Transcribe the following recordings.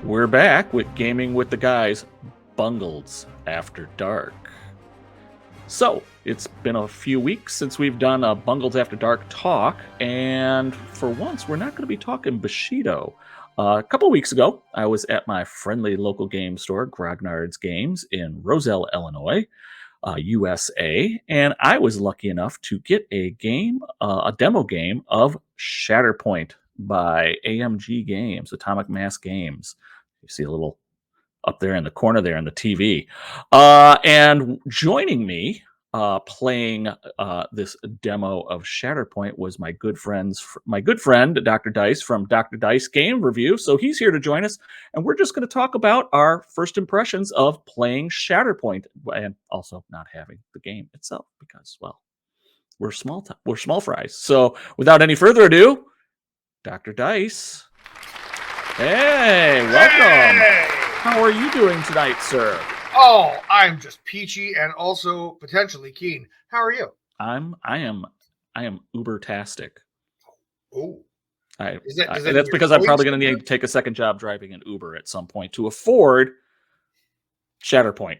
We're back with Gaming with the Guys, Bungles After Dark. So, it's been a few weeks since we've done a Bungles After Dark talk, and for once, we're not going to be talking Bushido. A couple weeks ago, I was at my friendly local game store, Grognard's Games, in Roselle, Illinois, USA, and I was lucky enough to get a demo game of Shatterpoint by AMG Games, Atomic Mass Games. You see a little up there in the corner there in the TV. And joining me playing this demo of Shatterpoint was my good friend, Dr. Dice from Dr. Dice Game Review. So he's here to join us, and we're just going to talk about our first impressions of playing Shatterpoint and also not having the game itself because, well, we're small fries. So without any further ado, Dr. Dice. Hey, welcome. Hey! How are you doing tonight, sir? Oh, I'm just peachy and also potentially keen. How are you? I am uber-tastic. Oh, That's because I'm probably going to need to take a second job driving an Uber at some point to afford Shatterpoint.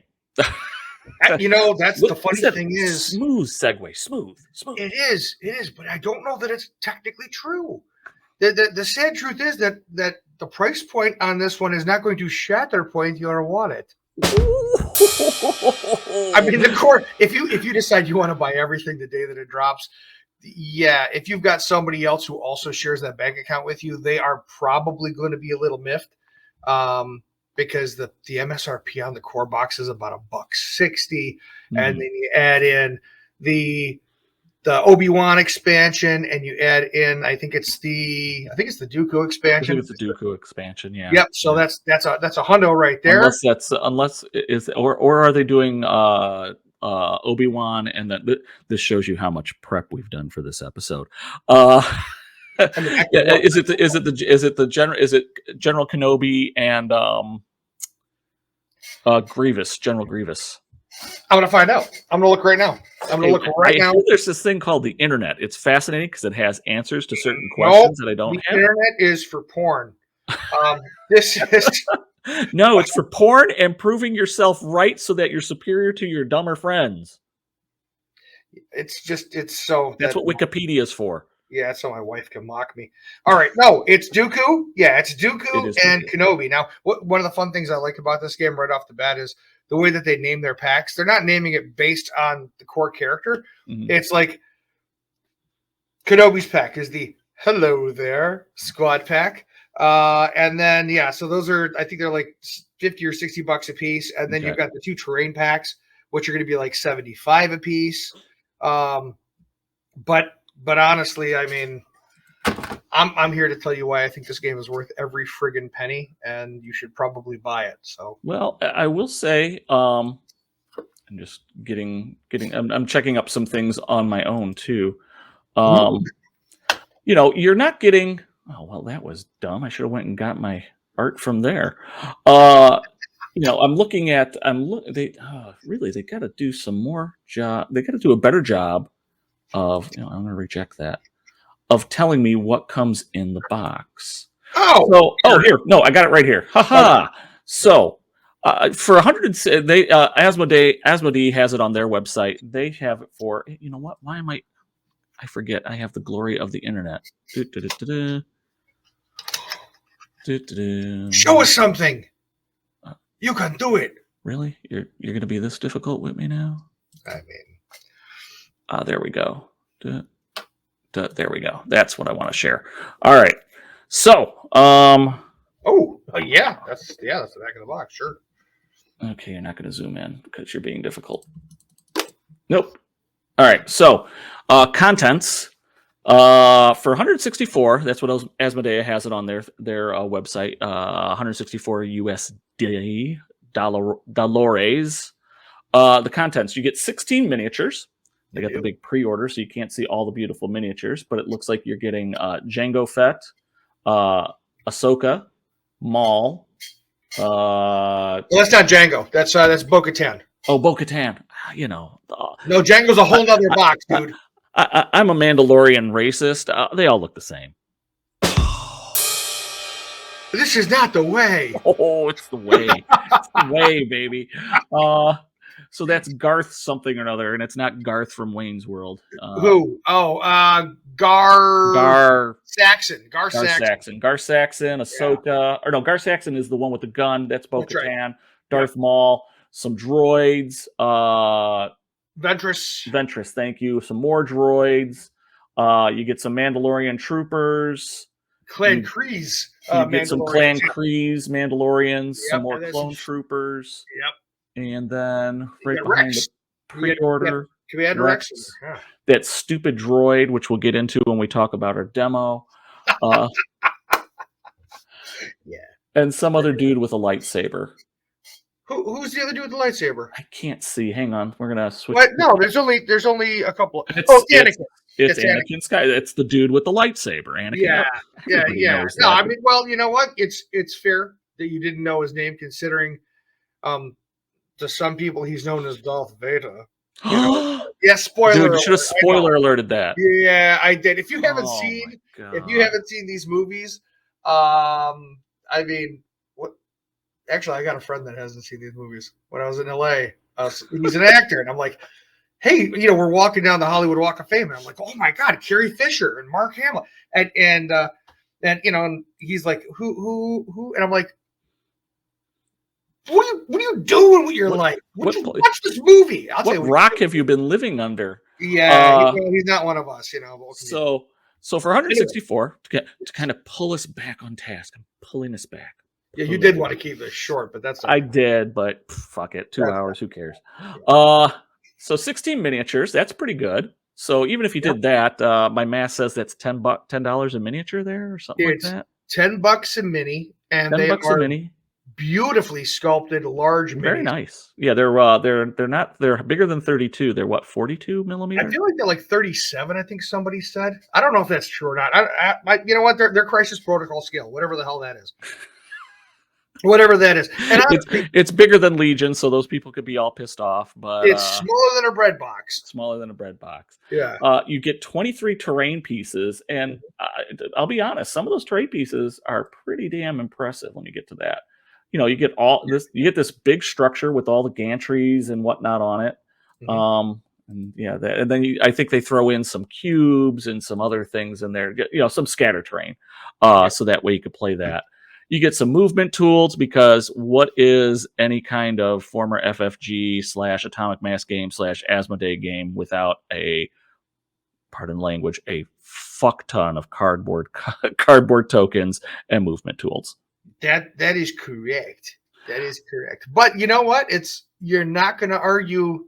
You know, that's the funny thing is smooth segue, smooth. It is, but I don't know that it's technically true. The sad truth is that the price point on this one is not going to Shatterpoint your wallet. I mean, the core. If you decide you want to buy everything the day that it drops, yeah. If you've got somebody else who also shares that bank account with you, they are probably going to be a little miffed, because the MSRP on the core box is about $160, and then you add in the Obi-Wan expansion, and you add in, I think it's the Dooku expansion. I think it's the Dooku expansion, yeah. Yep. So yeah. that's a hundo right there. Or are they doing Obi-Wan, and that this shows you how much prep we've done for this episode. Is it General Kenobi and General Grievous? I'm going to find out. I'm going to look right now. Now. There's this thing called the internet. It's fascinating because it has answers to certain questions that I don't have. The internet is for porn. This is... No, it's for porn and proving yourself right so that you're superior to your dumber friends. That's what Wikipedia is for. Yeah, so my wife can mock me. All right. No, it's Dooku. Yeah, it's Dooku and Kenobi. Now, one of the fun things I like about this game right off the bat is the way that they name their packs. They're not naming it based on the core character. Mm-hmm. It's like Kenobi's pack is the Hello There squad pack. And then, so those are, I think they're like $50 or $60 a piece. And then you've got the two terrain packs, which are going to be like $75 a piece. But honestly, I mean, I'm here to tell you why I think this game is worth every friggin' penny, and you should probably buy it. So, well, I will say, I'm just I'm checking up some things on my own too. You're not getting. Oh well, that was dumb. I should have went and got my art from there. I'm looking at. They got to do some more job. They got to do a better job of. I'm going to reject that. Of telling me what comes in the box. Here. No, I got it right here. Haha. Okay. So, for 100, Asmodee has it on their website. They have it for, you know what? Why am I forget. I have the glory of the internet. Show us something. You can do it. Really? You're going to be this difficult with me now? I mean. There we go. There we go. That's what I want to share. All right. So, yeah, that's the back of the box, sure. Okay, you're not going to zoom in because you're being difficult. Nope. All right. So, contents for 164. That's what Asmodee has it on their website. 164 USD dollars. The contents. You get 16 miniatures. They got the big pre-order, so you can't see all the beautiful miniatures, but it looks like you're getting Jango Fett, Ahsoka, Maul. Well, that's not Jango. That's Bo-Katan. Oh, Bo-Katan. No, Jango's a whole nother box, dude. I'm a Mandalorian racist. They all look the same. This is not the way. Oh, it's the way. It's the way, baby. So that's Garth something or another, and it's not Garth from Wayne's World. Who? Oh, Gar Gar Saxon. Gar Gar Saxon. Saxon. Gar Saxon, Yeah, Ahsoka. Or no, Gar Saxon is the one with the gun. That's that's right. Bo-Katan. Yep. Darth Maul. Some droids. Ventress. Ventress, thank you. Some more droids. You get some Mandalorian troopers. Clan Kreese. You get some Clan Mandalorian too. Kreese Mandalorians, some Yep, more and then clone troopers. Yep. And then right Yeah, behind Rex. the pre-order, Commander Rex. Yeah. that stupid droid, which we'll get into when we talk about our demo. Yeah. And some other dude with a lightsaber. Who's the other dude with the lightsaber? I can't see. Hang on. We're gonna switch. What? No, there's only a couple. Anakin. It's Anakin Sky. It's the dude with the lightsaber. Anakin. Yeah. No, I mean, well, you know what? It's fair that you didn't know his name, considering, to some people he's known as Darth Vader. You know? Yeah, spoiler. Dude, you should have spoiler alerted that. Yeah, I did. If you haven't seen these movies, I mean, what? Actually, I got a friend that hasn't seen these movies. When I was in LA, he's an actor, and I'm like, hey, we're walking down the Hollywood Walk of Fame, and I'm like, oh my God, Carrie Fisher and Mark Hamill, and he's like, who, and I'm like, what are you doing with your life? Watch this movie. What rock have you been living under? Yeah, he's not one of us, So for 164, to kind of pull us back on task, I'm pulling us back. Yeah, you did want to keep this short, but that's I did, but fuck it, 2 hours, who cares? So 16 miniatures, that's pretty good. So even if you did that, my math says that's $10 a miniature there or something like that. $10 a mini, and they are a mini. Beautifully sculpted, large. Very minis. Nice. Yeah, they're bigger than 32. They're what, 42 millimeters? I feel like they're like 37. I think somebody said. I don't know if that's true or not. I you know what? They're crisis protocol scale, whatever the hell that is. Whatever that is, and it's bigger than Legion, so those people could be all pissed off. But it's smaller than a bread box. Smaller than a bread box. Yeah. You get 23 terrain pieces, and I'll be honest, some of those terrain pieces are pretty damn impressive when you get to that. You get all this. You get this big structure with all the gantries and whatnot on it. Mm-hmm. And then I think they throw in some cubes and some other things in there. Some scatter terrain, so that way you could play that. You get some movement tools, because what is any kind of former FFG / Atomic Mass game / Asmodee game without a, pardon language, a fuck ton of cardboard tokens and movement tools. That is correct. That is correct. But you know what? You're not going to argue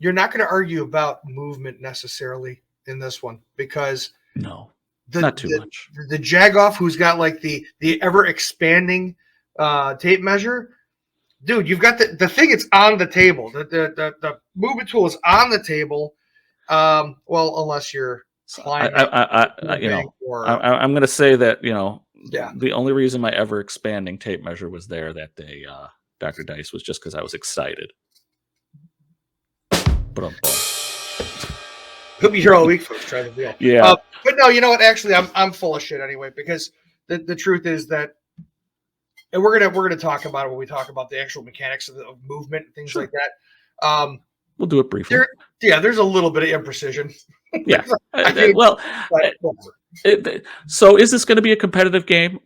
about movement necessarily in this one, because no. Not too much. The Jagoff, who's got like the ever expanding tape measure, dude, you've got the thing. It's on the table. The movement tool is on the table. Well, unless you're climbing. I'm going to say that the only reason my ever expanding tape measure was there that day, Dr. Dice, was just because I was excited. But he'll be here all week, folks. Try the deal. Yeah. But no, you know what? Actually, I'm full of shit anyway, because the truth is that, and we're gonna talk about it when we talk about the actual mechanics of movement and things like that. We'll do it briefly. There's a little bit of imprecision. Yeah. So is this going to be a competitive game?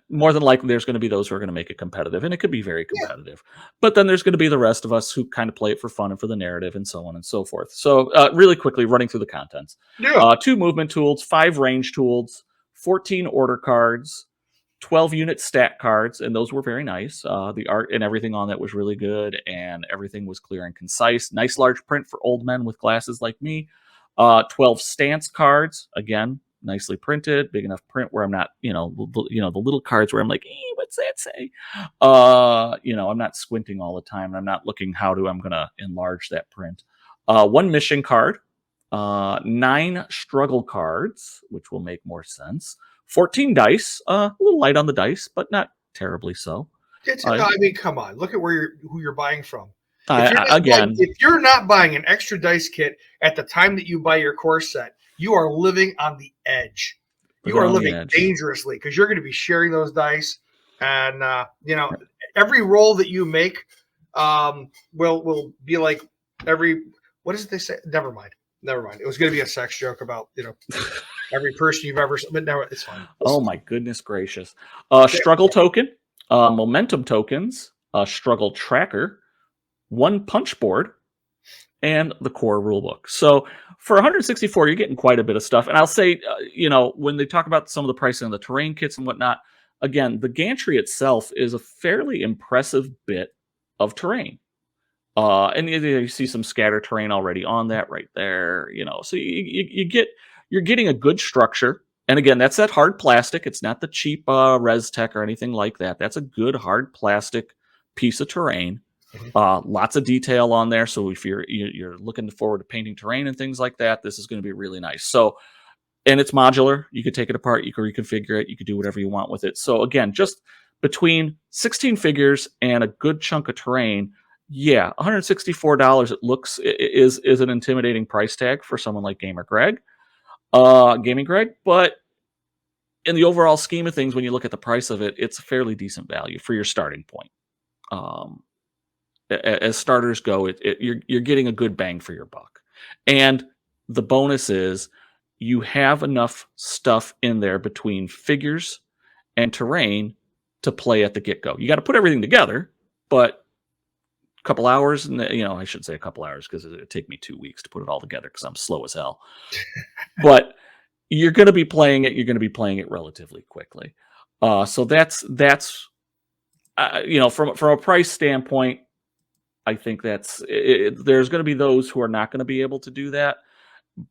More than likely, there's going to be those who are going to make it competitive, and it could be very competitive. Yeah. But then there's going to be the rest of us who kind of play it for fun and for the narrative and so on and so forth. So really quickly, running through the contents. Yeah. 2 movement tools, 5 range tools, 14 order cards, 12 unit stat cards, and those were very nice. The art and everything on that was really good, and everything was clear and concise. Nice large print for old men with glasses like me. 12 stance cards, again, nicely printed, big enough print where I'm not, the little cards where I'm like, what's that say? I'm not squinting all the time, and I'm not looking I'm going to enlarge that print. 1 mission card, 9 struggle cards, which will make more sense. 14 dice, a little light on the dice, but not terribly so. I mean, come on, look at who you're buying from. If you're not buying an extra dice kit at the time that you buy your core set, you are living on the edge. you are living dangerously because you're going to be sharing those dice, and every roll that you make will be like every. What does they say? Never mind. It was going to be a sex joke about every person you've ever. But no, it's fine. Oh my goodness gracious! Struggle token, momentum tokens, struggle tracker, one punch board, and the core rulebook. So for 164, you're getting quite a bit of stuff. And I'll say, when they talk about some of the pricing of the terrain kits and whatnot, again, the gantry itself is a fairly impressive bit of terrain. And you see some scatter terrain already on that right there. So you're getting a good structure. And again, that's that hard plastic. It's not the cheap Res Tech or anything like that. That's a good hard plastic piece of terrain. Lots of detail on there. So if you're looking forward to painting terrain and things like that, this is going to be really nice. So, and it's modular. You could take it apart. You could reconfigure it. You could do whatever you want with it. So again, just between 16 figures and a good chunk of terrain, yeah, $164 it looks is an intimidating price tag for someone like Gaming Greg. But in the overall scheme of things, when you look at the price of it, it's a fairly decent value for your starting point. As starters go, you're getting a good bang for your buck. And the bonus is you have enough stuff in there between figures and terrain to play at the get-go. You got to put everything together, but a couple hours, and I should say a couple hours because it'd take me 2 weeks to put it all together because I'm slow as hell. But you're going to be playing it. You're going to be playing it relatively quickly. So that's from a price standpoint, I think there's going to be those who are not going to be able to do that,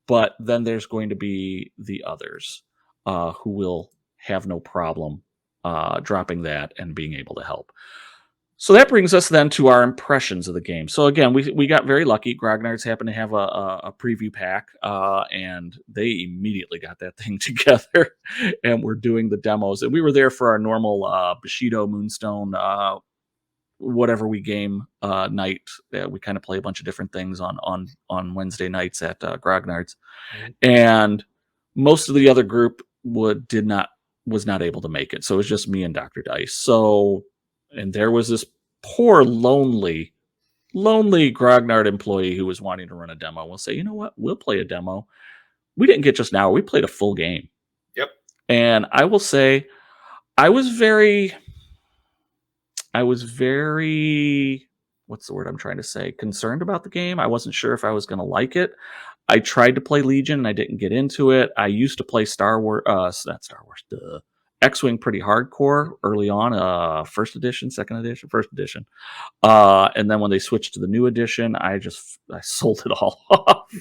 but then there's going to be the others who will have no problem dropping that and being able to help. So that brings us then to our impressions of the game. So again, we got very lucky. Grognards happened to have a preview pack, and they immediately got that thing together, and we're doing the demos. And we were there for our normal Bushido Moonstone whatever we game night. We kind of play a bunch of different things on Wednesday nights at Grognards, and most of the other group was not able to make it. So it was just me and Dr. Dice. So, and there was this poor lonely Grognard employee who was wanting to run a demo. We'll say, you know what, we'll play a demo. We didn't get just an hour. We played a full game. Yep. And I will say, I was very, what's the word I'm trying to say? Concerned about the game. I wasn't sure if I was going to like it. I tried to play Legion and I didn't get into it. I used to play X-Wing pretty hardcore early on, first edition. And then when they switched to the new edition, I sold it all off.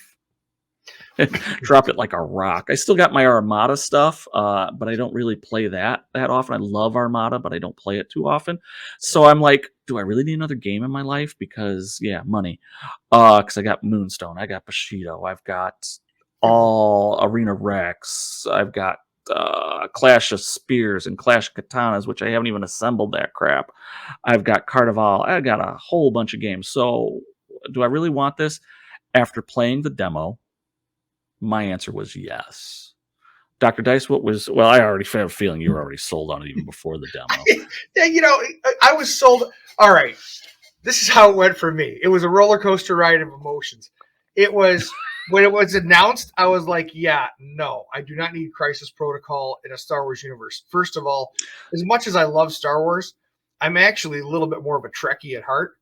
Dropped it like a rock. I still got my Armada stuff, but I don't really play that often. I love Armada, but I don't play it too often. So I'm like, do I really need another game in my life? Because money. Because I got Moonstone, I got Bushido, I've got all Arena Rex, I've got Clash of Spears and Clash of Katanas, which I haven't even assembled that crap. I've got Carnival. I got a whole bunch of games. So do I really want this? After playing the demo, my answer was yes. Dr. Dice, I already have a feeling you were already sold on it even before the demo. Yeah, I was sold. All right. This is how it went for me. It was a roller coaster ride of emotions. It was, when it was announced, I was like, yeah, no, I do not need Crisis Protocol in a Star Wars universe. First of all, as much as I love Star Wars, I'm actually a little bit more of a Trekkie at heart.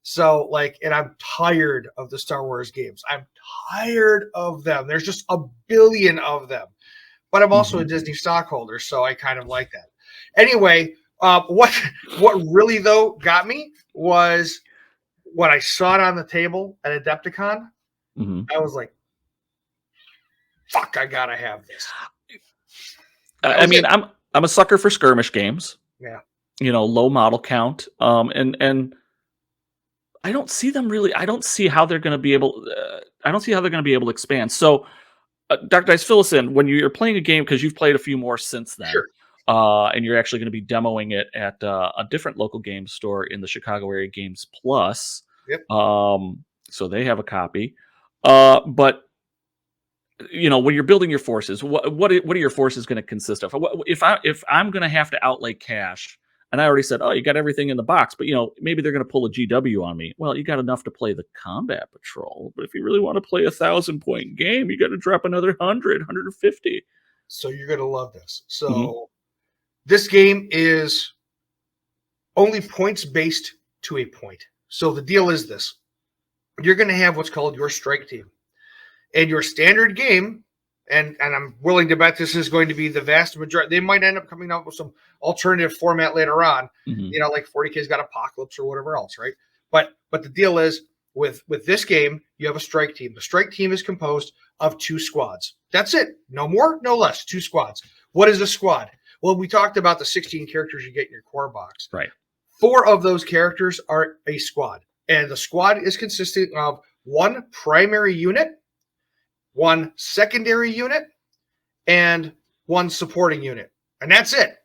So, and I'm tired of the Star Wars games. I'm tired of them. There's just a billion of them. But I'm also a Disney stockholder, so I kind of like that. Anyway, what really, though, got me was when I saw it on the table at Adepticon, I was like, fuck, I gotta have this. I'm a sucker for skirmish games. Yeah. Low model count. And I don't see them really. I don't see how they're going to be able. To expand. So, Dr. Dice, fill us in when you're playing a game, because you've played a few more since then. Sure. And you're actually going to be demoing it at a different local game store in the Chicago area, Games Plus. Yep. So they have a copy. But when you're building your forces, what are your forces going to consist of? If I'm going to have to outlay cash, and I already said, oh, you got everything in the box, but maybe they're going to pull a GW on me. Well, you got enough to play the combat patrol, but if you really want to play a 1,000-point game, you got to drop another 150. So you're going to love this. So Mhm. this game is only points based to a point. So the deal is this: you're going to have what's called your strike team. And your standard game, and I'm willing to bet this is going to be the vast majority. They might end up coming out with some alternative format later on, Mhm. like 40K's got Apocalypse or whatever else, right? But the deal is with this game, you have a strike team. The strike team is composed of 2 squads. That's it. No more, no less. 2 squads. What is a squad? Well, we talked about the 16 characters you get in your core box. Right. 4 of those characters are a squad, and the squad is consisting of 1 primary unit, 1 secondary unit, and 1 supporting unit. And that's it.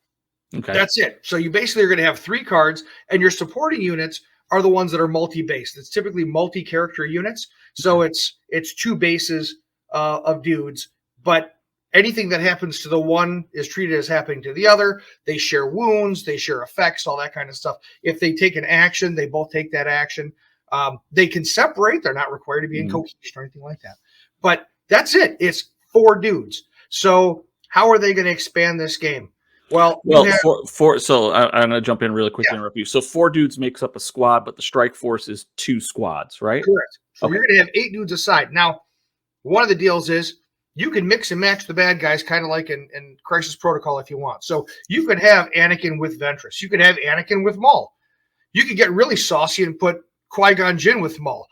Okay. That's it. So you basically are going to have 3 cards, and your supporting units are the ones that are multi-based. It's typically multi-character units. So it's 2 bases of dudes, but anything that happens to the one is treated as happening to the other. They share wounds, they share effects, all that kind of stuff. If they take an action, they both take that action. They can separate. They're not required to be in cohesion or anything like that. But that's it. It's 4 dudes. So how are they going to expand this game? Well, so I'm going to jump in really quick and interrupt you. So 4 dudes makes up a squad, but the strike force is 2 squads, right? Correct. So you're going to have 8 dudes aside. Now, one of the deals is you can mix and match the bad guys, kind of like in Crisis Protocol if you want. So you could have Anakin with Ventress. You could have Anakin with Maul. You could get really saucy and put Qui-Gon Jinn with Maul.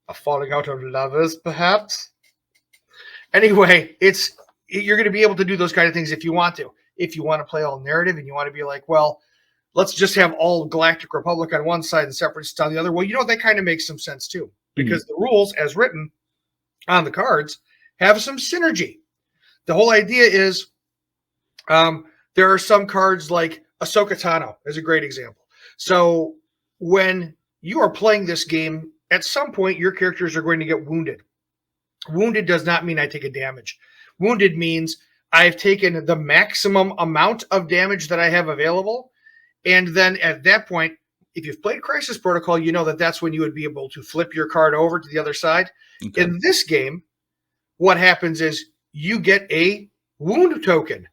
A falling out of lovers, perhaps? Anyway, you're going to be able to do those kind of things if you want to. If you want to play all narrative and you want to be like, well, let's just have all Galactic Republic on one side and Separatists on the other. Well, that kind of makes some sense too, because the rules as written on the cards have some synergy. The whole idea is there are some cards like Ahsoka Tano is a great example. So when you are playing this game, at some point your characters are going to get wounded. Wounded does not mean I take a damage. Wounded means I've taken the maximum amount of damage that I have available. And then at that point, if you've played Crisis Protocol, you know that that's when you would be able to flip your card over to the other side. Okay. In this game, what happens is you get a wound token.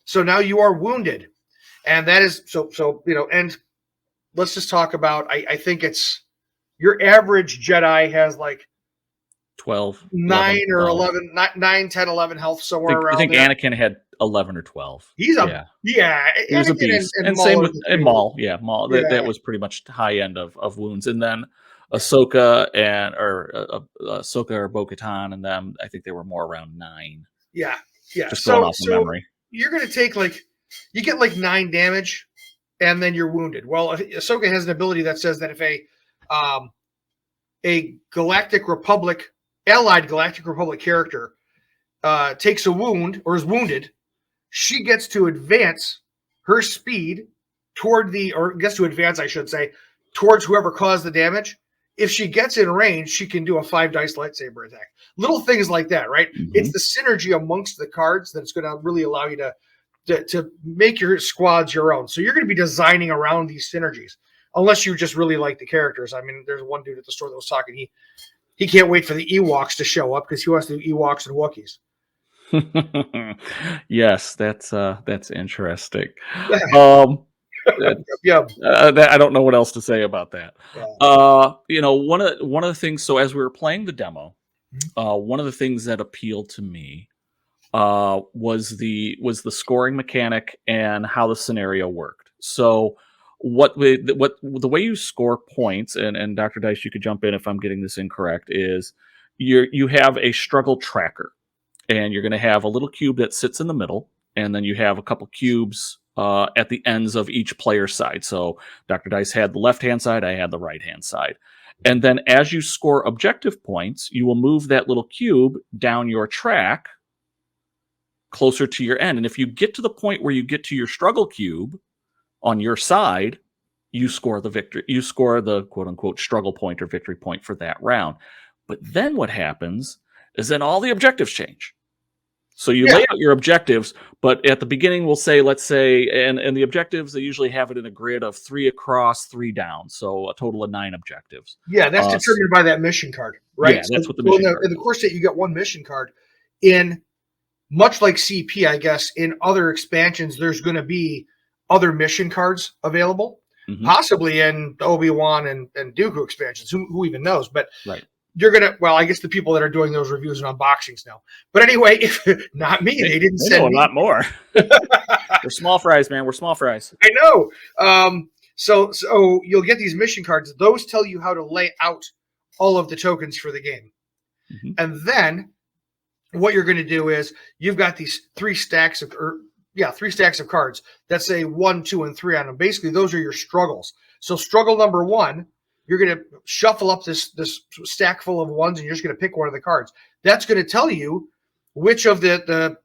So now you are wounded. And that is and let's just talk about, I think it's your average Jedi has like 12, 9 11, or 12. 11, 9, 10, 11 health somewhere around. I think there. Anakin had 11 or 12. He's he was a beast. And same with Maul. Yeah, Maul. That was pretty much high end of wounds. And then Ahsoka Ahsoka or Bo-Katan and them, I think they were more around 9. Yeah. Just going off of memory. You're going to take you get 9 damage, and then you're wounded. Well, Ahsoka has an ability that says that if a allied Galactic Republic character takes a wound or is wounded, she gets to advance her speed towards whoever caused the damage. If she gets in range, she can do a 5 dice lightsaber attack. Little things like that, right? Mm-hmm. It's the synergy amongst the cards that's going to really allow you to make your squads your own. So you're going to be designing around these synergies, unless you just really like the characters. I mean, there's one dude at the store that was talking. He can't wait for the Ewoks to show up because he wants to do Ewoks and Wookiees. Yes, that's interesting. Yeah. I don't know what else to say about that. Yeah. One of the things. So as we were playing the demo, one of the things that appealed to me was the scoring mechanic and how the scenario worked. So the way you score points, and Dr. Dice, you could jump in if I'm getting this incorrect, is you have a struggle tracker. And you're going to have a little cube that sits in the middle, and then you have a couple cubes at the ends of each player's side. So Dr. Dice had the left-hand side, I had the right-hand side. And then as you score objective points, you will move that little cube down your track closer to your end. And if you get to the point where you get to your struggle cube on your side, you score the victory. You score the quote-unquote struggle point or victory point for that round. But then what happens is then all the objectives change. So you lay out your objectives, but at the beginning we'll say, let's say, and the objectives, they usually have it in a grid of 3 across, 3 down, so a total of 9 objectives. Yeah, that's determined by that mission card, right? Yeah, that's what the mission card. In the core state, you get one mission card. In much like CP, I guess, in other expansions, there's going to be other mission cards available, possibly in the Obi-Wan and Dooku expansions. Who even knows? But you're gonna. Well, I guess the people that are doing those reviews and unboxings know. But anyway, if not me, they didn't send me a lot more. We're small fries, man. We're small fries. I know. So you'll get these mission cards. Those tell you how to lay out all of the tokens for the game, and then what you're going to do is you've got these 3 stacks of cards that say 1, 2, and 3 on them. Basically, those are your struggles. So struggle number 1. You're going to shuffle up this stack full of ones, and you're just going to pick one of the cards. That's going to tell you which of the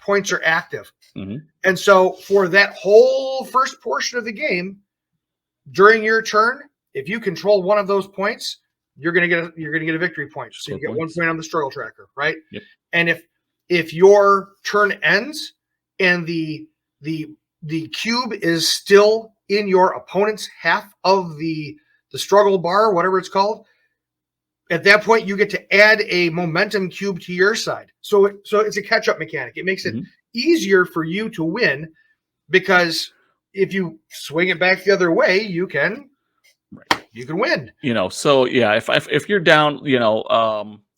points are active. And so for that whole first portion of the game, during your turn, if you control one of those points, you're going to get a victory point. So you get 1 point on the struggle tracker, right? Yep. And if your turn ends and the cube is still in your opponent's half of the struggle bar, whatever it's called, at that point you get to add a momentum cube to your side. So it's a catch-up mechanic. It makes it easier for you to win, because if you swing it back the other way, you can win. So yeah, if you're down,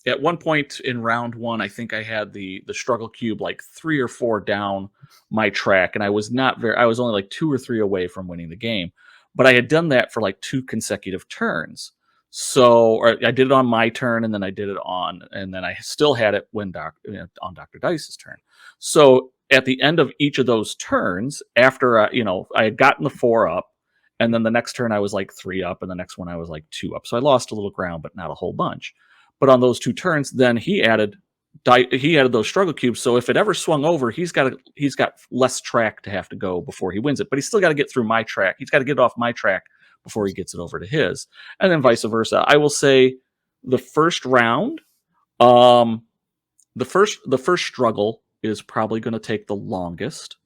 at one point in round 1, I think I had the struggle cube like 3 or 4 down my track, and I was only like 2 or 3 away from winning the game. But I had done that for like 2 consecutive turns. So I did it on my turn, and then I did it and then I still had it when on Dr. Dice's turn. So at the end of each of those turns, after I had gotten the 4 up, and then the next turn I was like 3 up, and the next one I was like 2 up. So I lost a little ground, but not a whole bunch. But on those 2 turns, then he added those struggle cubes. So if it ever swung over, he's got less track to have to go before he wins it. But he's still got to get through my track. He's got to get off my track before he gets it over to his, and then vice versa. I will say the first round, the first struggle is probably going to take the longest.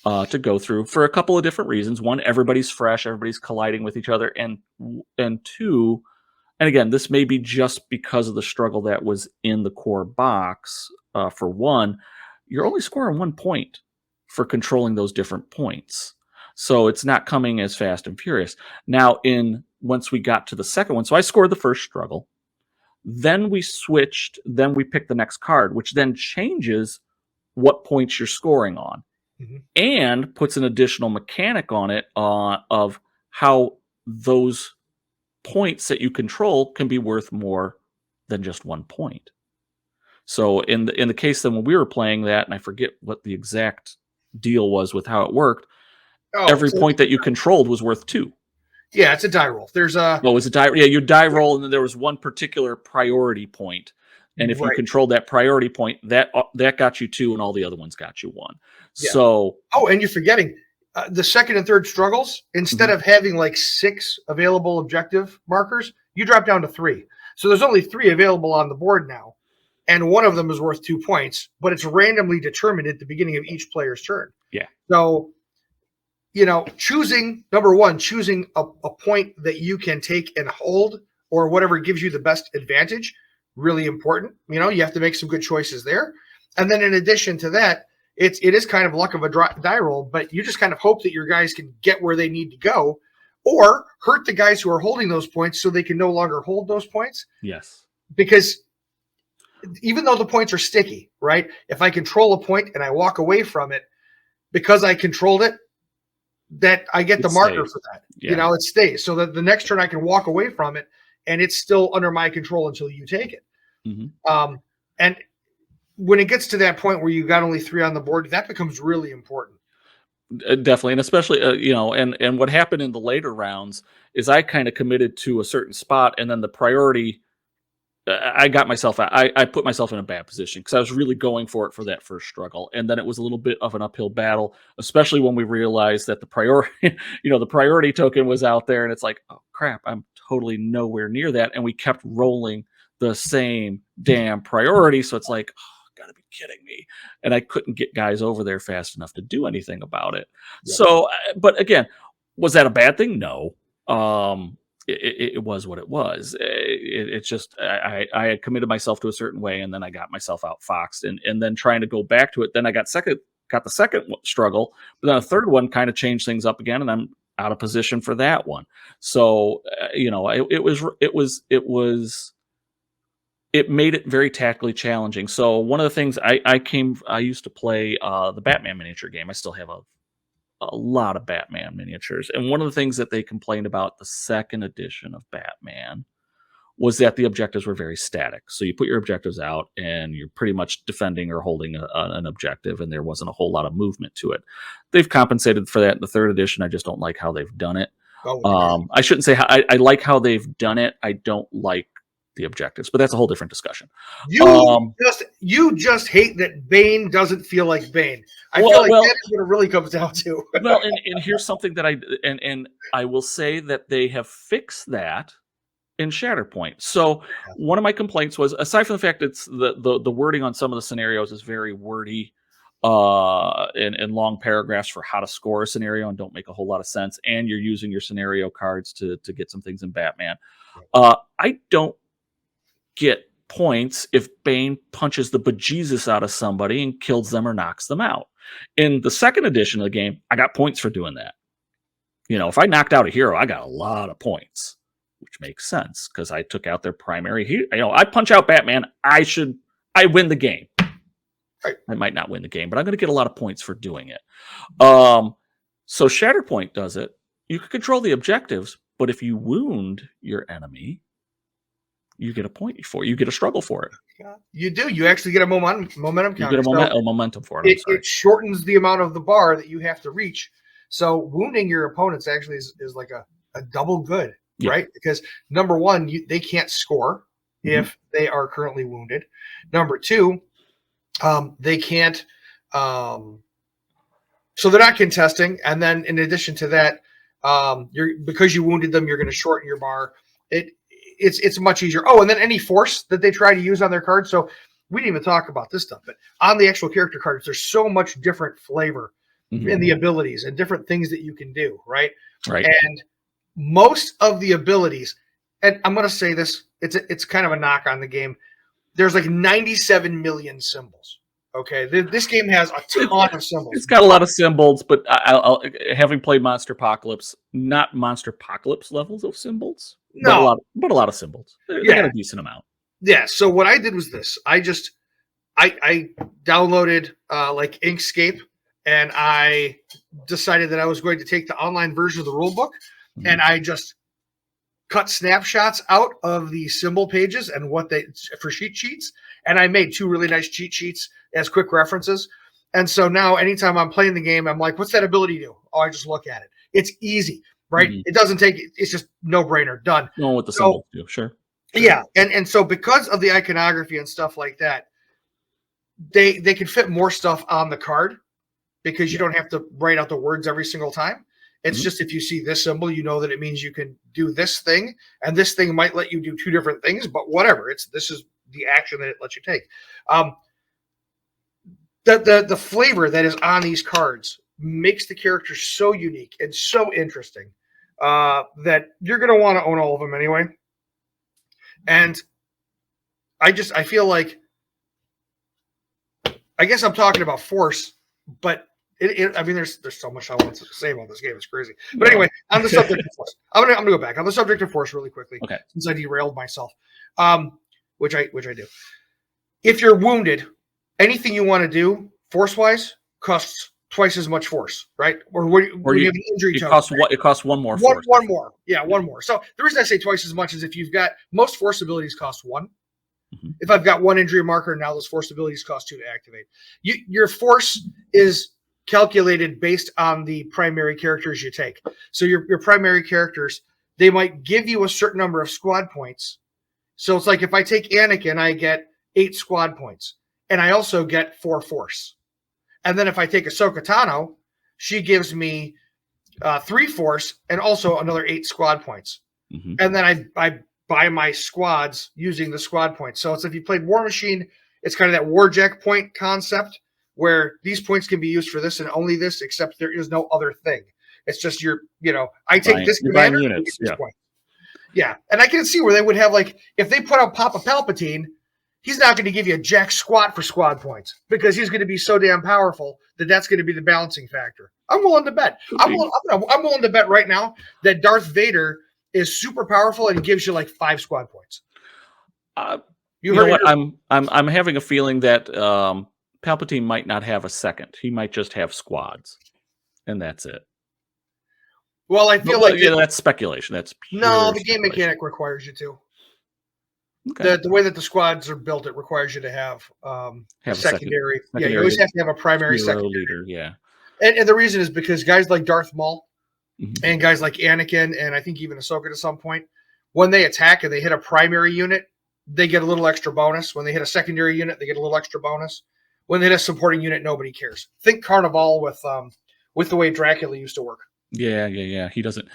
To go through for a couple of different reasons. 1, everybody's fresh, everybody's colliding with each other, and 2. And again, this may be just because of the struggle that was in the core box. For 1, you're only scoring 1 point for controlling those different points. So it's not coming as fast and furious. Now, once we got to the second one, so I scored the first struggle. Then we switched, then we picked the next card, which then changes what points you're scoring on. And puts an additional mechanic on it of how those points that you control can be worth more than just 1 point. So in the case then when we were playing that, and I forget what the exact deal was with how it worked, every point that you controlled was worth 2. Yeah, it's a die roll. There's a was a die. Yeah, you die roll, and then there was one particular priority point. And if you controlled that priority point, that got you 2, and all the other ones got you 1. Yeah. So and you're forgetting the second and third struggles. Instead of having like 6 available objective markers, you drop down to 3. So there's only 3 available on the board now, and one of them is worth 2 points. But it's randomly determined at the beginning of each player's turn. Yeah. So choosing a point that you can take and hold, or whatever gives you the best advantage. Really important. You have to make some good choices there. And then in addition to that, it is kind of luck of a die roll, but you just kind of hope that your guys can get where they need to go, or hurt the guys who are holding those points so they can no longer hold those points. Yes. Because even though the points are sticky, right? If I control a point and I walk away from it, because I controlled it, that I get the marker for that. Yeah. It stays. So that the next turn I can walk away from it, and it's still under my control until you take it. And when it gets to that point where you got only 3 on the board, that becomes really important. Definitely. And especially, and what happened in the later rounds is I kind of committed to a certain spot, and then the priority, I got myself, I put myself in a bad position because I was really going for it for that first struggle. And then it was a little bit of an uphill battle, especially when we realized that the priority, the priority token was out there, and it's like, oh crap, I'm totally nowhere near that. And we kept rolling the same damn priority. So it's like, oh, gotta be kidding me. And I couldn't get guys over there fast enough to do anything about it. Yeah. So, but again, was that a bad thing? No. It was what it was. It's just I had committed myself to a certain way, and then I got myself outfoxed, and then trying to go back to it. Then I got the second struggle, but then a third one kind of changed things up again, and I'm out of position for that one. So it made it very tactically challenging. So one of the things I used to play the Batman miniature game. I still have a lot of Batman miniatures. And one of the things that they complained about the second edition of Batman was that the objectives were very static. So you put your objectives out and you're pretty much defending or holding an objective, and there wasn't a whole lot of movement to it. They've compensated for that in the third edition. I just don't like how they've done it. I shouldn't say I like how they've done it. I don't like the objectives, but that's a whole different discussion. You just hate that Bane doesn't feel like Bane. I feel like that is what it really comes down to. Well, and here's something that I will say that they have fixed that in Shatterpoint. So one of my complaints was, aside from the fact it's the wording on some of the scenarios is very wordy, and long paragraphs for how to score a scenario and don't make a whole lot of sense, and you're using your scenario cards to get some things in Batman. I don't get points if Bane punches the bejesus out of somebody and kills them or knocks them out. In the second edition of the game, I got points for doing that. If I knocked out a hero, I got a lot of points, which makes sense because I took out their primary hero. I punch out Batman, I win the game. Right. I might not win the game, but I'm going to get a lot of points for doing it. So Shatterpoint does it. You can control the objectives, but if you wound your enemy, you get a point for it. You get a struggle for it. You do. You actually get a momentum counter. You get a momentum for it. It shortens the amount of the bar that you have to reach. So wounding your opponents actually is like a double good, right? Because number one, they can't score if they are currently wounded. Number two, they can't. So they're not contesting. And then in addition to that, because you wounded them, you're going to shorten your bar. It's much easier. Oh, and then any force that they try to use on their cards. So we didn't even talk about this stuff, but on the actual character cards, there's so much different flavor in the abilities and different things that you can do, right? Right. And most of the abilities, and I'm going to say this, it's kind of a knock on the game. There's like 97 million symbols. Okay, this game has a ton of symbols. It's got a lot of symbols, but having played Monster Apocalypse, not Monster Apocalypse levels of symbols. No, but a lot of symbols. They got a decent amount. Yeah. So what I did was this: I downloaded like Inkscape, and I decided that I was going to take the online version of the rule book, and I just cut snapshots out of the symbol pages and for cheat sheets, and I made 2 really nice cheat sheets as quick references. And so now anytime I'm playing the game, I'm like, what's that ability do? Oh, I just look at it. It's easy, right? It doesn't take, it's just no brainer, done. Know what the symbols do, sure. Yeah. And so because of the iconography and stuff like that, they can fit more stuff on the card because you don't have to write out the words every single time. It's just, if you see this symbol, you know that it means you can do this thing, and this thing might let you do 2 different things, but whatever. This is the action that it lets you take. The flavor that is on these cards makes the characters so unique and so interesting that you're going to want to own all of them anyway. And I feel like, I guess I'm talking about force, but I mean, there's so much I want to say about this game. It's crazy. But anyway, on the subject of force, I'm gonna go back on the subject of force really quickly. Okay. Since I derailed myself, which I do. If you're wounded, anything you want to do force wise costs twice as much force, right? Or when you have an injury token, it costs 1 more. One more. Yeah, 1 more. So the reason I say twice as much is if you've got, most force abilities cost 1. If I've got 1 injury marker, now those force abilities cost 2 to activate. Your force is calculated based on the primary characters you take. So your primary characters, they might give you a certain number of squad points. So it's like if I take Anakin, I get 8 squad points, and I also get 4 force. And then if I take Ahsoka Tano, she gives me 3 force and also another 8 squad points. And then I buy my squads using the squad points. So it's if you played War Machine, it's kind of that Warjack point concept where these points can be used for this and only this, except there is no other thing. It's just I take this commander units. Yeah. Yeah. And I can see where they would have, like, if they put out Papa Palpatine, he's not going to give you a jack squat for squad points because he's going to be so damn powerful that's going to be the balancing factor. I'm willing to bet. I'm willing to bet right now that Darth Vader is super powerful and gives you like 5 squad points. You know what? I'm having a feeling that Palpatine might not have a second. He might just have squads, and that's it. Well, I feel that's speculation. That's the game mechanic requires you to. Okay. The way that the squads are built, it requires you to have a secondary. Yeah, you always have to have a primary secondary leader. Yeah, and the reason is because guys like Darth Maul and guys like Anakin and I think even Ahsoka to some point, when they attack and they hit a primary unit, they get a little extra bonus. When they hit a secondary unit, they get a little extra bonus. When they hit a supporting unit, nobody cares. Think Carnival with the way Dracula used to work. Yeah. He doesn't,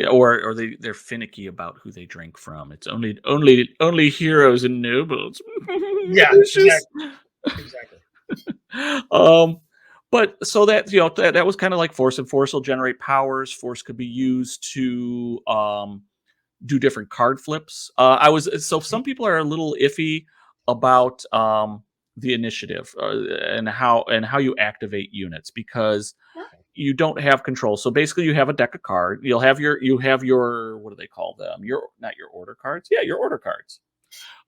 or they're finicky about who they drink from. It's only heroes and nobles. Yeah, exactly. But so that that was kind of like Force, and Force will generate powers. Force could be used to do different card flips. Some people are a little iffy about the initiative and how you activate units because you don't have control. So basically you have a deck of cards. You have your what do they call them? Not your order cards. Yeah, your order cards.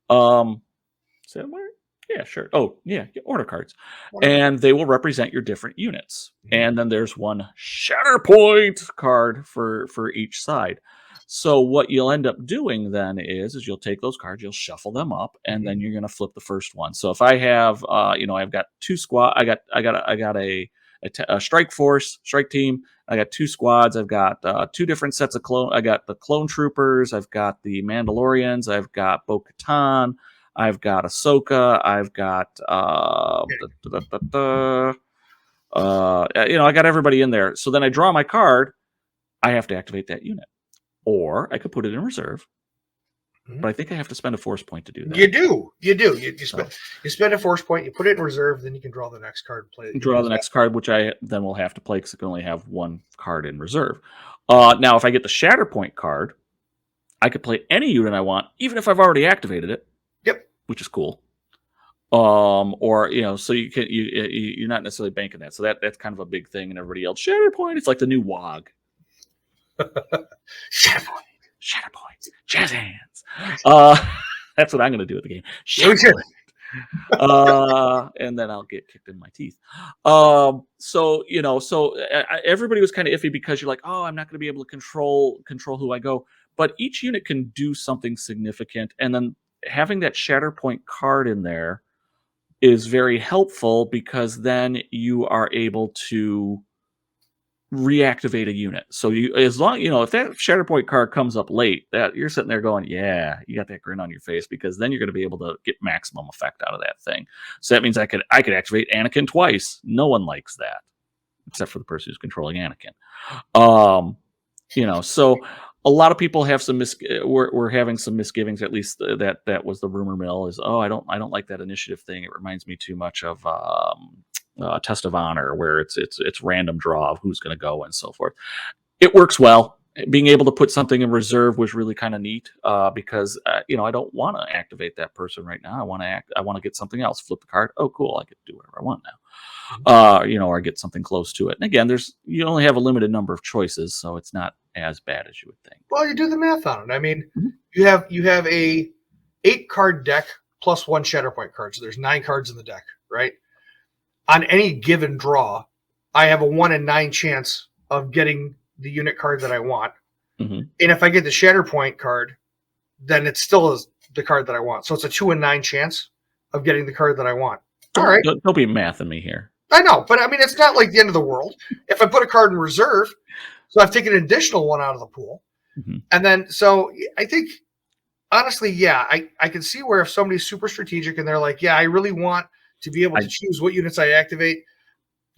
Is that where? Yeah, sure. Oh, yeah, order cards. And they will represent your different units. And then there's one Shatterpoint card for each side. So what you'll end up doing then is you'll take those cards, you'll shuffle them up, and then you're going to flip the first one. So if I have, I've got 2 squad, I got a strike team. I got 2 squads. I've got 2 different sets of clone. I got the clone troopers. I've got the Mandalorians. I've got Bo-Katan. I've got Ahsoka. I've got I got everybody in there. So then I draw my card. I have to activate that unit, or I could put it in reserve. But I think I have to spend a force point to do that. You do. You spend a force point, you put it in reserve, then you can draw the next card and play it. Draw the next card, which I then will have to play because I can only have 1 card in reserve. Now, if I get the Shatterpoint card, I could play any unit I want, even if I've already activated it. Yep. Which is cool. Or so you can you're not necessarily banking that. So that's kind of a big thing, and everybody else Shatterpoint. It's like the new WOG. Shatterpoints, jazz hands. That's what I'm going to do with the game. And then I'll get kicked in my teeth. So everybody was kind of iffy because you're like, oh, I'm not going to be able to control who I go. But each unit can do something significant, and then having that Shatterpoint card in there is very helpful because then you are able to reactivate a unit. So as long if that Shatterpoint card comes up late, that you're sitting there going, yeah, you got that grin on your face because then you're going to be able to get maximum effect out of that thing. So that means I could activate Anakin twice. No one likes that except for the person who's controlling Anakin. So a lot of people have some we're having some misgivings. At least that was the rumor mill. Is I don't like that initiative thing. It reminds me too much of Test of Honor, where it's random draw of who's going to go and so forth. It works well. Being able to put something in reserve was really kind of neat because I don't want to activate that person right now. I want to get something else. Flip the card. Oh, cool! I can do whatever I want now. Or get something close to it. And again, you only have a limited number of choices, so it's not as bad as you would think. Well, you do the math on it. I mean, you have a 8-card deck plus 1 Shatterpoint card, so there's 9 cards in the deck, right? On any given draw, I have a 1 in 9 chance of getting the unit card that I want. And if I get the Shatterpoint card, then it still is the card that I want. So it's a 2 in 9 chance of getting the card that I want. All right. Don't be mathing me here. I know, but I mean, it's not like the end of the world. If I put a card in reserve, so I've taken an additional one out of the pool. And then, so I think, honestly, yeah, I can see where if somebody's super strategic and they're like, yeah, I really want to be able to choose what units I activate,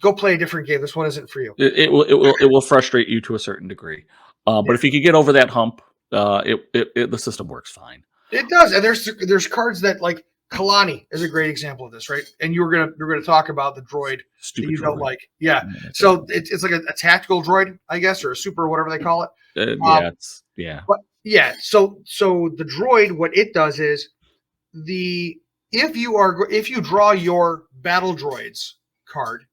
go play a different game. This one isn't for you. It will frustrate you to a certain degree. But if you could get over that hump, The system works fine. It does, and there's cards that like Kalani is a great example of this, right? And you're gonna talk about the droid Stupid that you droid. don't like, yeah. So it's like a tactical droid, I guess, or a super, whatever they call it. But yeah, so the droid, what it does is if you draw your battle droids card,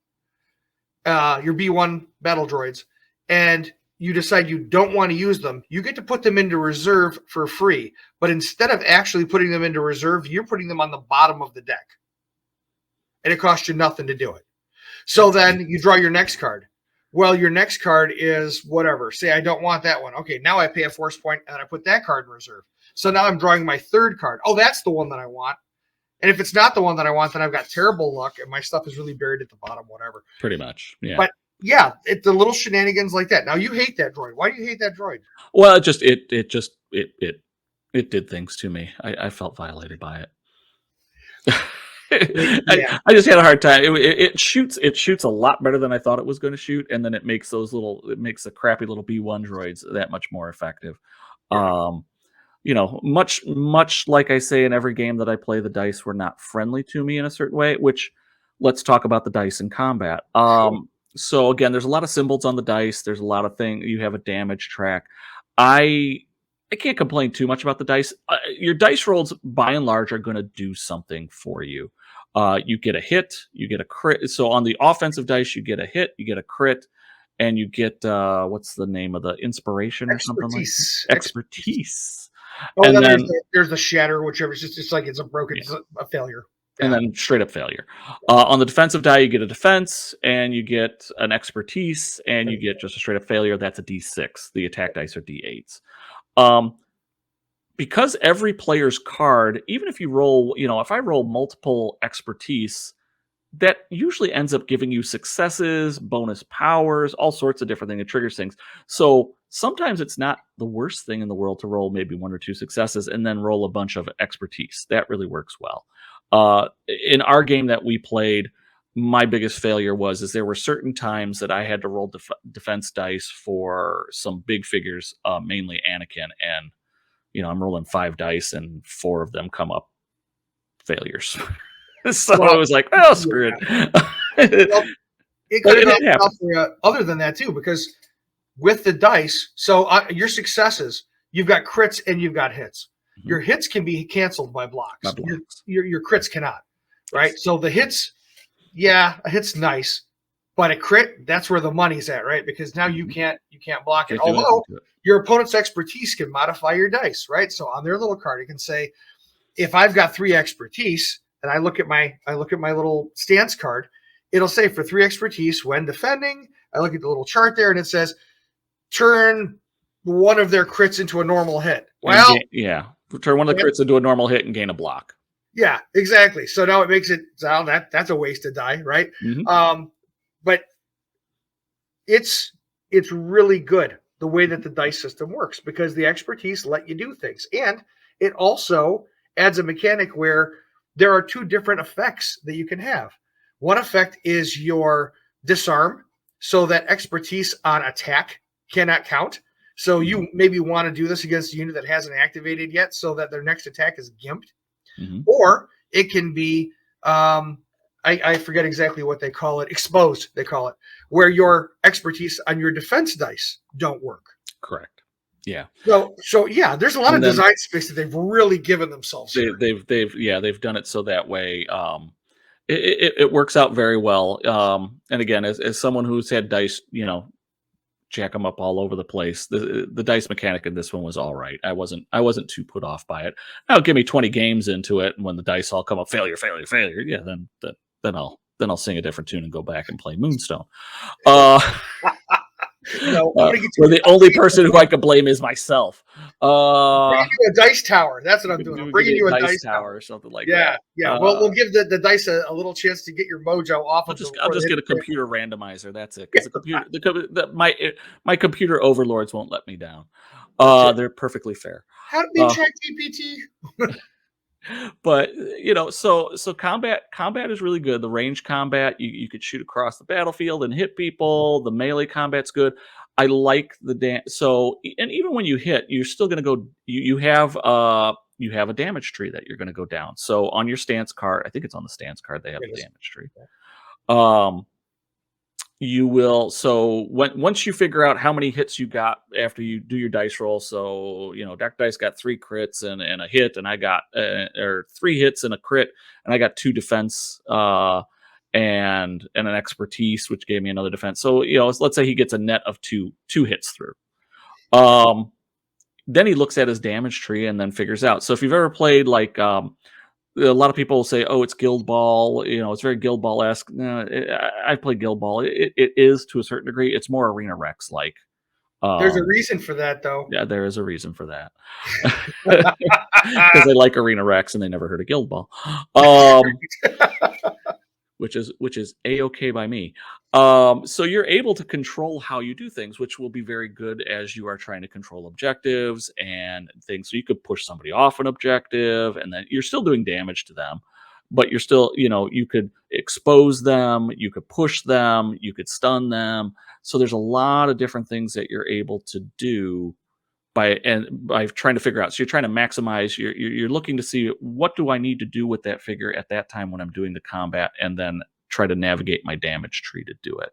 your B1 battle droids, and you decide you don't want to use them, you get to put them into reserve for free. But instead of actually putting them into reserve, you're putting them on the bottom of the deck. And it costs you nothing to do it. So then you draw your next card. Well, your next card is whatever. Say, I don't want that one. Okay, now I pay a force point and I put that card in reserve. So now I'm drawing my third card. Oh, that's the one that I want. And if it's not the one that I want, then I've got terrible luck and my stuff is really buried at the bottom, whatever. Pretty much, yeah. But yeah, it's the little shenanigans like that. Now you hate that droid. Why do you hate that droid? Well, it did things to me. I felt violated by it. I just had a hard time. It shoots a lot better than I thought it was going to shoot, and then it makes the crappy little B1 droids that much more effective. Much like I say in every game that I play, the dice were not friendly to me in a certain way. Which, let's talk about the dice in combat. So again, there's a lot of symbols on the dice. There's a lot of things. You have a damage track. I can't complain too much about the dice. Your dice rolls, by and large, are going to do something for you. You get a hit, you get a crit. So on the offensive dice, you get a hit, you get a crit, and you get what's the name of the inspiration or something like that? Expertise. Oh, and then there's the shatter, whichever. It's like it's a broken, it's a failure. Yeah. And then straight up failure. On the defensive die, you get a defense, and you get an expertise, and you get just a straight up failure. That's a D6. The attack dice are D8s. Because every player's card, even if you roll, if I roll multiple expertise, that usually ends up giving you successes, bonus powers, all sorts of different things. It triggers things. So sometimes it's not the worst thing in the world to roll maybe one or two successes and then roll a bunch of expertise. That really works well. In our game that we played, my biggest failure is there were certain times that I had to roll defense dice for some big figures, mainly Anakin, and I'm rolling 5 dice and 4 of them come up failures. So I was like, oh, screw it. Well, it could have helped for you other than that too, because with the dice, so your successes, you've got crits and you've got hits. Mm-hmm. Your hits can be canceled by blocks. Your crits cannot, right? Yes. So the hits, a hit's nice, but a crit, that's where the money's at, right? Because now you can't block it. Although your opponent's expertise can modify your dice, right? So on their little card, it can say, if I've got 3 expertise and I look at my little stance card, it'll say for 3 expertise when defending. I look at the little chart there and it says turn one of their crits into a normal hit. Well, turn one of the crits into a normal hit and gain a block. Yeah, exactly. So now it makes it that's a wasted die, right? Mm-hmm. But it's really good the way that the dice system works, because the expertise let you do things, and it also adds a mechanic where there are 2 different effects that you can have. One effect is your disarm, so that expertise on attack cannot count. So you maybe want to do this against a unit that hasn't activated yet, so that their next attack is gimped. Mm-hmm. Or it can be, I forget exactly what they call it, exposed, they call it, where your expertise on your defense dice don't work. Correct. Yeah. So yeah, there's a lot of design space that they've really given themselves. They've done it so that way. It works out very well. And again, as someone who's had dice, jack them up all over the place, the dice mechanic in this one was all right. I wasn't too put off by it. Now give me 20 games into it, and when the dice all come up failure, yeah, then I'll sing a different tune and go back and play Moonstone. Where the only person who I could blame is myself. Bringing you a dice tower. That's what I'm doing. I'm bringing you a dice tower or something like that. Yeah. We'll give the dice a little chance to get your mojo off. I'll just get a computer randomizer. That's it. Because my computer overlords won't let me down. They're perfectly fair. How did they check GPT? But so combat is really good. The range combat, you could shoot across the battlefield and hit people. The melee combat's good. I like the and even when you hit, you're still going to go. You have a damage tree that you're going to go down. So on your stance card, I think it's on the stance card they have the damage tree. Um, you will once you figure out how many hits you got after you do your dice roll. So Dr. Dice got 3 crits and a hit, and I got or 3 hits and a crit, and I got 2 defense and an expertise, which gave me another defense. So let's say he gets a net of two hits through. Then he looks at his damage tree and then figures out. So if you've ever played a lot of people will say, "Oh, it's Guild Ball." It's very Guild Ball-esque. No, I play Guild Ball. It is to a certain degree. It's more Arena Rex like. There's a reason for that, though. Yeah, there is a reason for that. Because they like Arena Rex and they never heard of Guild Ball. Which is A-okay by me. So you're able to control how you do things, which will be very good as you are trying to control objectives and things. So you could push somebody off an objective, and then you're still doing damage to them, but you're still, you could expose them, you could push them, you could stun them. So there's a lot of different things that you're able to do by trying to figure out. So you're trying to maximize. You're looking to see, what do I need to do with that figure at that time when I'm doing the combat, and then try to navigate my damage tree to do it.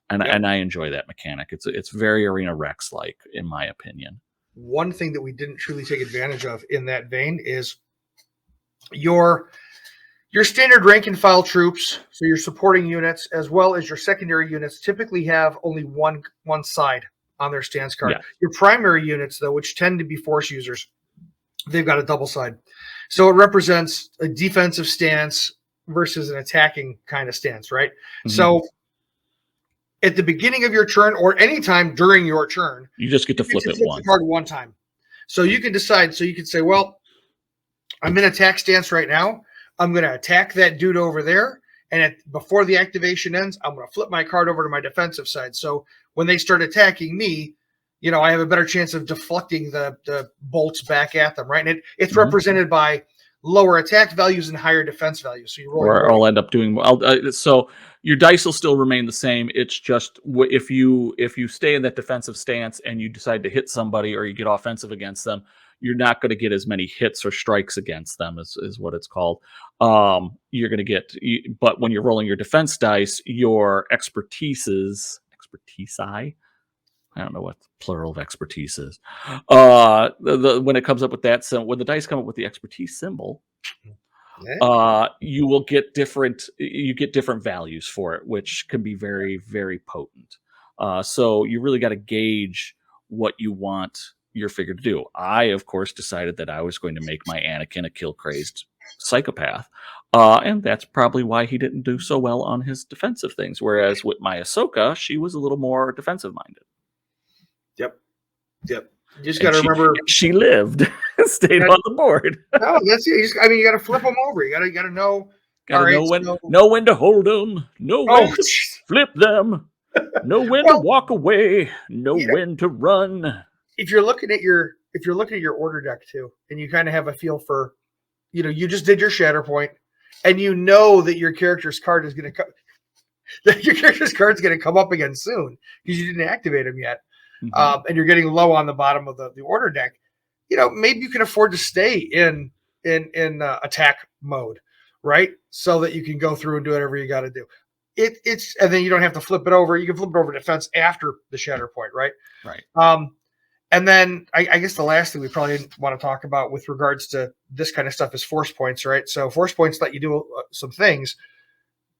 And I enjoy that mechanic. It's very Arena Rex like, in my opinion. One thing that we didn't truly take advantage of in that vein is your standard rank and file troops, so your supporting units as well as your secondary units, typically have only one side on their stance card. Yeah. Your primary units, though, which tend to be force users, they've got a double side. So it represents a defensive stance versus an attacking kind of stance, right? Mm-hmm. So at the beginning of your turn, or anytime during your turn, you just get to flip it once. Card one time. So you can decide. So you can say, well, I'm in attack stance right now. I'm going to attack that dude over there. And before the activation ends, I'm going to flip my card over to my defensive side. So when they start attacking me, I have a better chance of deflecting the bolts back at them, right? And it's mm-hmm. represented by lower attack values and higher defense values. So you roll. Or I'll end up doing. So your dice will still remain the same. It's just if you stay in that defensive stance and you decide to hit somebody, or you get offensive against them, you're not going to get as many hits or strikes against them, is what it's called. You're going to get, but when you're rolling your defense dice, your expertise, I don't know what the plural of expertise is. When it comes up with that, so when the dice come up with the expertise symbol, you will get different values for it, which can be very, very potent. So you really got to gauge what you want your figure to do. I, of course, decided that I was going to make my Anakin a kill-crazed psychopath. And that's probably why he didn't do so well on his defensive things. Whereas with my Ahsoka, she was a little more defensive-minded. Yep. You just got to remember. She lived. Stayed on the board. No, that's it. You got to flip them over. You got to know. Know when to hold them. Know when to flip them. Know when to walk away. Know when to run. If you're looking at your order deck too, and you kind of have a feel for, you just did your Shatterpoint, and that your character's card is going to come. That your character's card's going to come up again soon because you didn't activate them yet. Mm-hmm. And you're getting low on the bottom of the order deck. Maybe you can afford to stay in attack mode, right? So that you can go through and do whatever you got to do. And then you don't have to flip it over. You can flip it over to defense after the Shatterpoint, right? Right. And then I guess the last thing we probably didn't want to talk about with regards to this kind of stuff is force points, right? So force points let you do some things.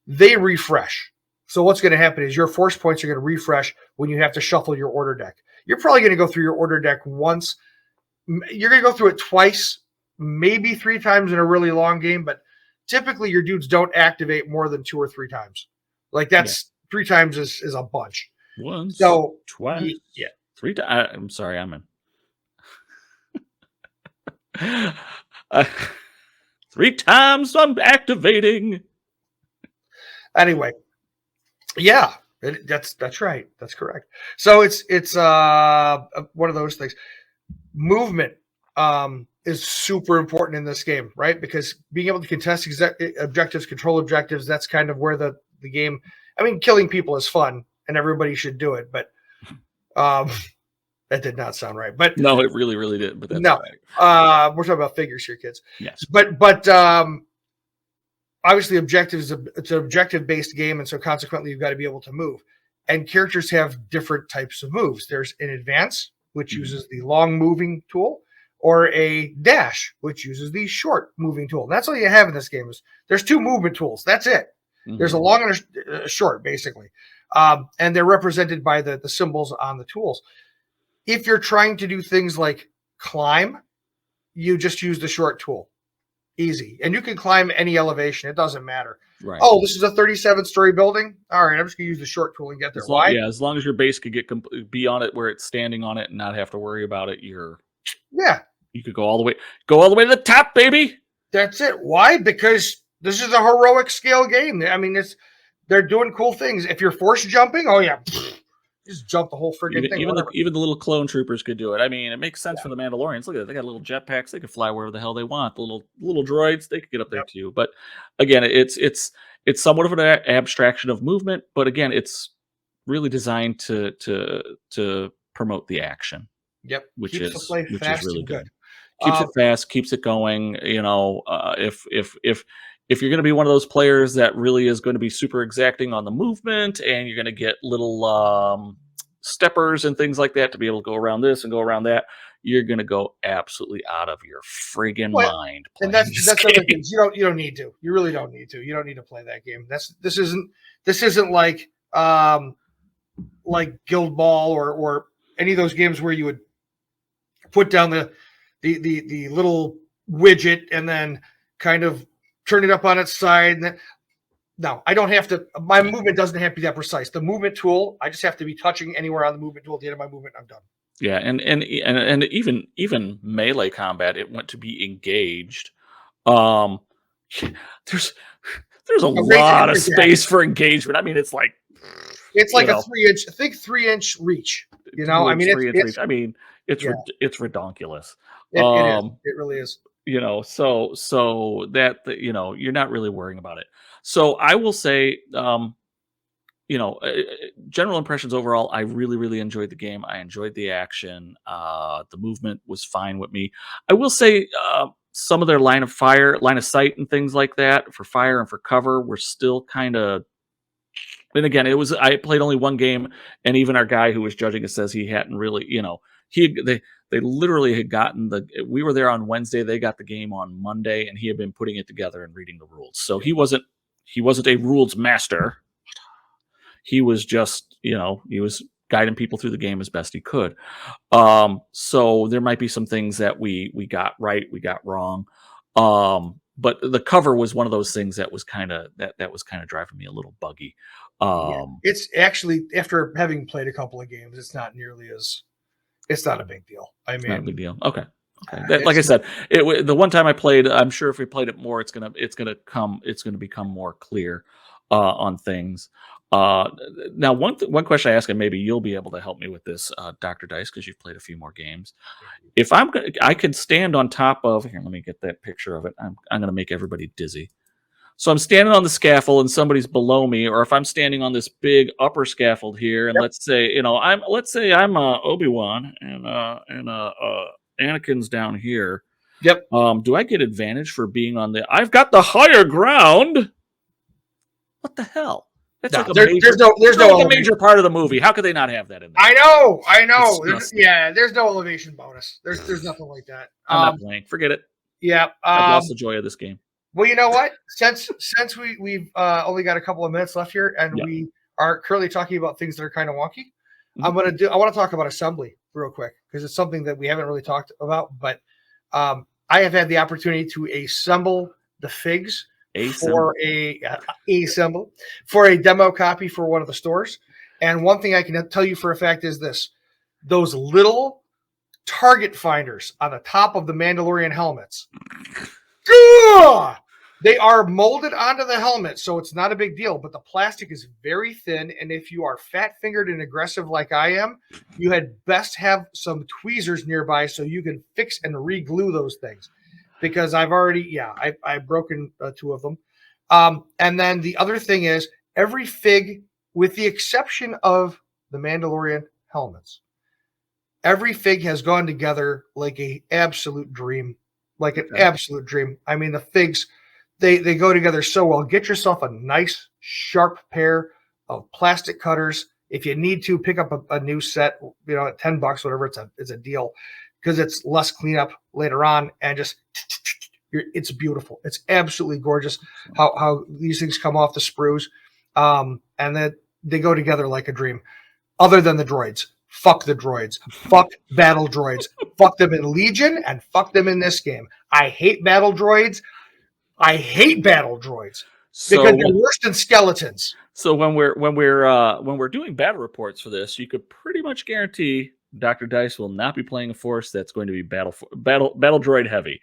They refresh. So what's going to happen is your force points are going to refresh when you have to shuffle your order deck. You're probably going to go through your order deck once. You're going to go through it twice, maybe 3 times in a really long game, but typically your dudes don't activate more than 2 or 3 times. Like 3 times is a bunch. Once, so twice, 3 times. I'm sorry, I'm in. 3 times I'm activating. Anyway. Yeah, that's right. That's correct. So it's one of those things. Movement is super important in this game, right? Because being able to contest objectives, control objectives, that's kind of where the game. I mean, killing people is fun, and everybody should do it, but that did not sound right. But no, it really, really did. But that's no, right. We're talking about figures here, kids. Yes, but obviously, objectives. It's an objective-based game, and so consequently, you've got to be able to move. And characters have different types of moves. There's an advance, which uses the long moving tool, or a dash, which uses the short moving tool. And that's all you have in this game. There's 2 movement tools. That's it. There's a long and a short, basically. And they're represented by the symbols on the tools. If you're trying to do things like climb, you just use the short tool. Easy. And you can climb any elevation. It doesn't matter. Right. Oh, this is a 37-story building? All right, I'm just going to use the short tool and get there. Why? Yeah, as long as your base could be on it where it's standing on it and not have to worry about it, you could go all the way to the top, baby. That's it. Why? Because this is a heroic scale game. I mean, they're doing cool things. If you're force jumping, oh yeah, just jump the whole friggin' thing. Even the little clone troopers could do it. I mean, it makes sense for the Mandalorians. Look at it; they got little jetpacks. They could fly wherever the hell they want. The little droids, they could get up there too. But again, it's somewhat of an abstraction of movement. But again, it's really designed to promote the action. Yep, which is really good. Good. Keeps it fast, keeps it going. You know, if you're going to be one of those players that really is going to be super exacting on the movement, and you're going to get little steppers and things like that to be able to go around this and go around that, you're going to go absolutely out of your friggin' mind. And that's other things. You don't need to. You really don't need to. You don't need to play that game. This isn't like Guild Ball or any of those games where you would put down the little widget and then kind of turn it up on its side. No, I don't have to. My movement doesn't have to be that precise. The movement tool, I just have to be touching anywhere on the movement tool. At the end of my movement, I'm done. Yeah, and even melee combat, it went to be engaged. There's a lot of space for engagement. I mean, it's like a 3-inch, I think 3-inch reach. You know, I mean, it's redonkulous. It is. It really is. You know, so that you're not really worrying about it. So I will say, general impressions overall, I really, really enjoyed the game. I enjoyed the action. The movement was fine with me. I will say some of their line of sight and things like that for fire and for cover were still kind of. And again, I played only one game, and even our guy who was judging it says he hadn't really, they literally had gotten we were there on Wednesday, they got the game on Monday, and he had been putting it together and reading the rules. So he wasn't a rules master. He was just, he was guiding people through the game as best he could. So there might be some things that we got right, we got wrong. But the cover was one of those things that was kind of driving me a little buggy. It's actually, after having played a couple of games, it's not a big deal. I mean, not a big deal. Okay. Like I said, the one time I played, I'm sure if we played it more, it's gonna become more clear on things. Now, one question I ask, and maybe you'll be able to help me with this, Dr. Dice, because you've played a few more games. If I could stand on top of here. Let me get that picture of it. I'm going to make everybody dizzy. So I'm standing on the scaffold and somebody's below me, or if I'm standing on this big upper scaffold here, and let's say I'm Obi-Wan and Anakin's down here. Yep. Do I get advantage for being on I've got the higher ground? What the hell? That's there's no a major part of the movie. How could they not have that in there? I know. There's no elevation bonus. There's nothing like that. I'm not playing. Forget it. Yeah. I've lost the joy of this game. Well, you know what? Since we've only got a couple of minutes left here, and we are currently talking about things that are kind of wonky, I want to talk about assembly real quick, because it's something that we haven't really talked about. But I have had the opportunity to assemble the figs for a demo copy for one of the stores. And one thing I can tell you for a fact is this: those little target finders on the top of the Mandalorian helmets. They are molded onto the helmet, so it's not a big deal, but the plastic is very thin, and if you are fat-fingered and aggressive like I am, you had best have some tweezers nearby so you can fix and re-glue those things. Because I've already, I've broken 2 of them. And then the other thing is, every fig, with the exception of the Mandalorian helmets, every fig has gone together like an absolute dream. Like an absolute dream. I mean, the figs, they go together so well. Get yourself a nice, sharp pair of plastic cutters. If you need to, pick up a new set, at $10, whatever, it's a deal, because it's less cleanup later on, and just it's beautiful. It's absolutely gorgeous how these things come off the sprues, and then they go together like a dream. Other than the droids, fuck the droids, fuck battle droids, fuck them in Legion, and fuck them in this game. I hate battle droids. So, because they're worse than skeletons. So when we're doing battle reports for this, you could pretty much guarantee Dr. Dice will not be playing a force that's going to be battle droid heavy.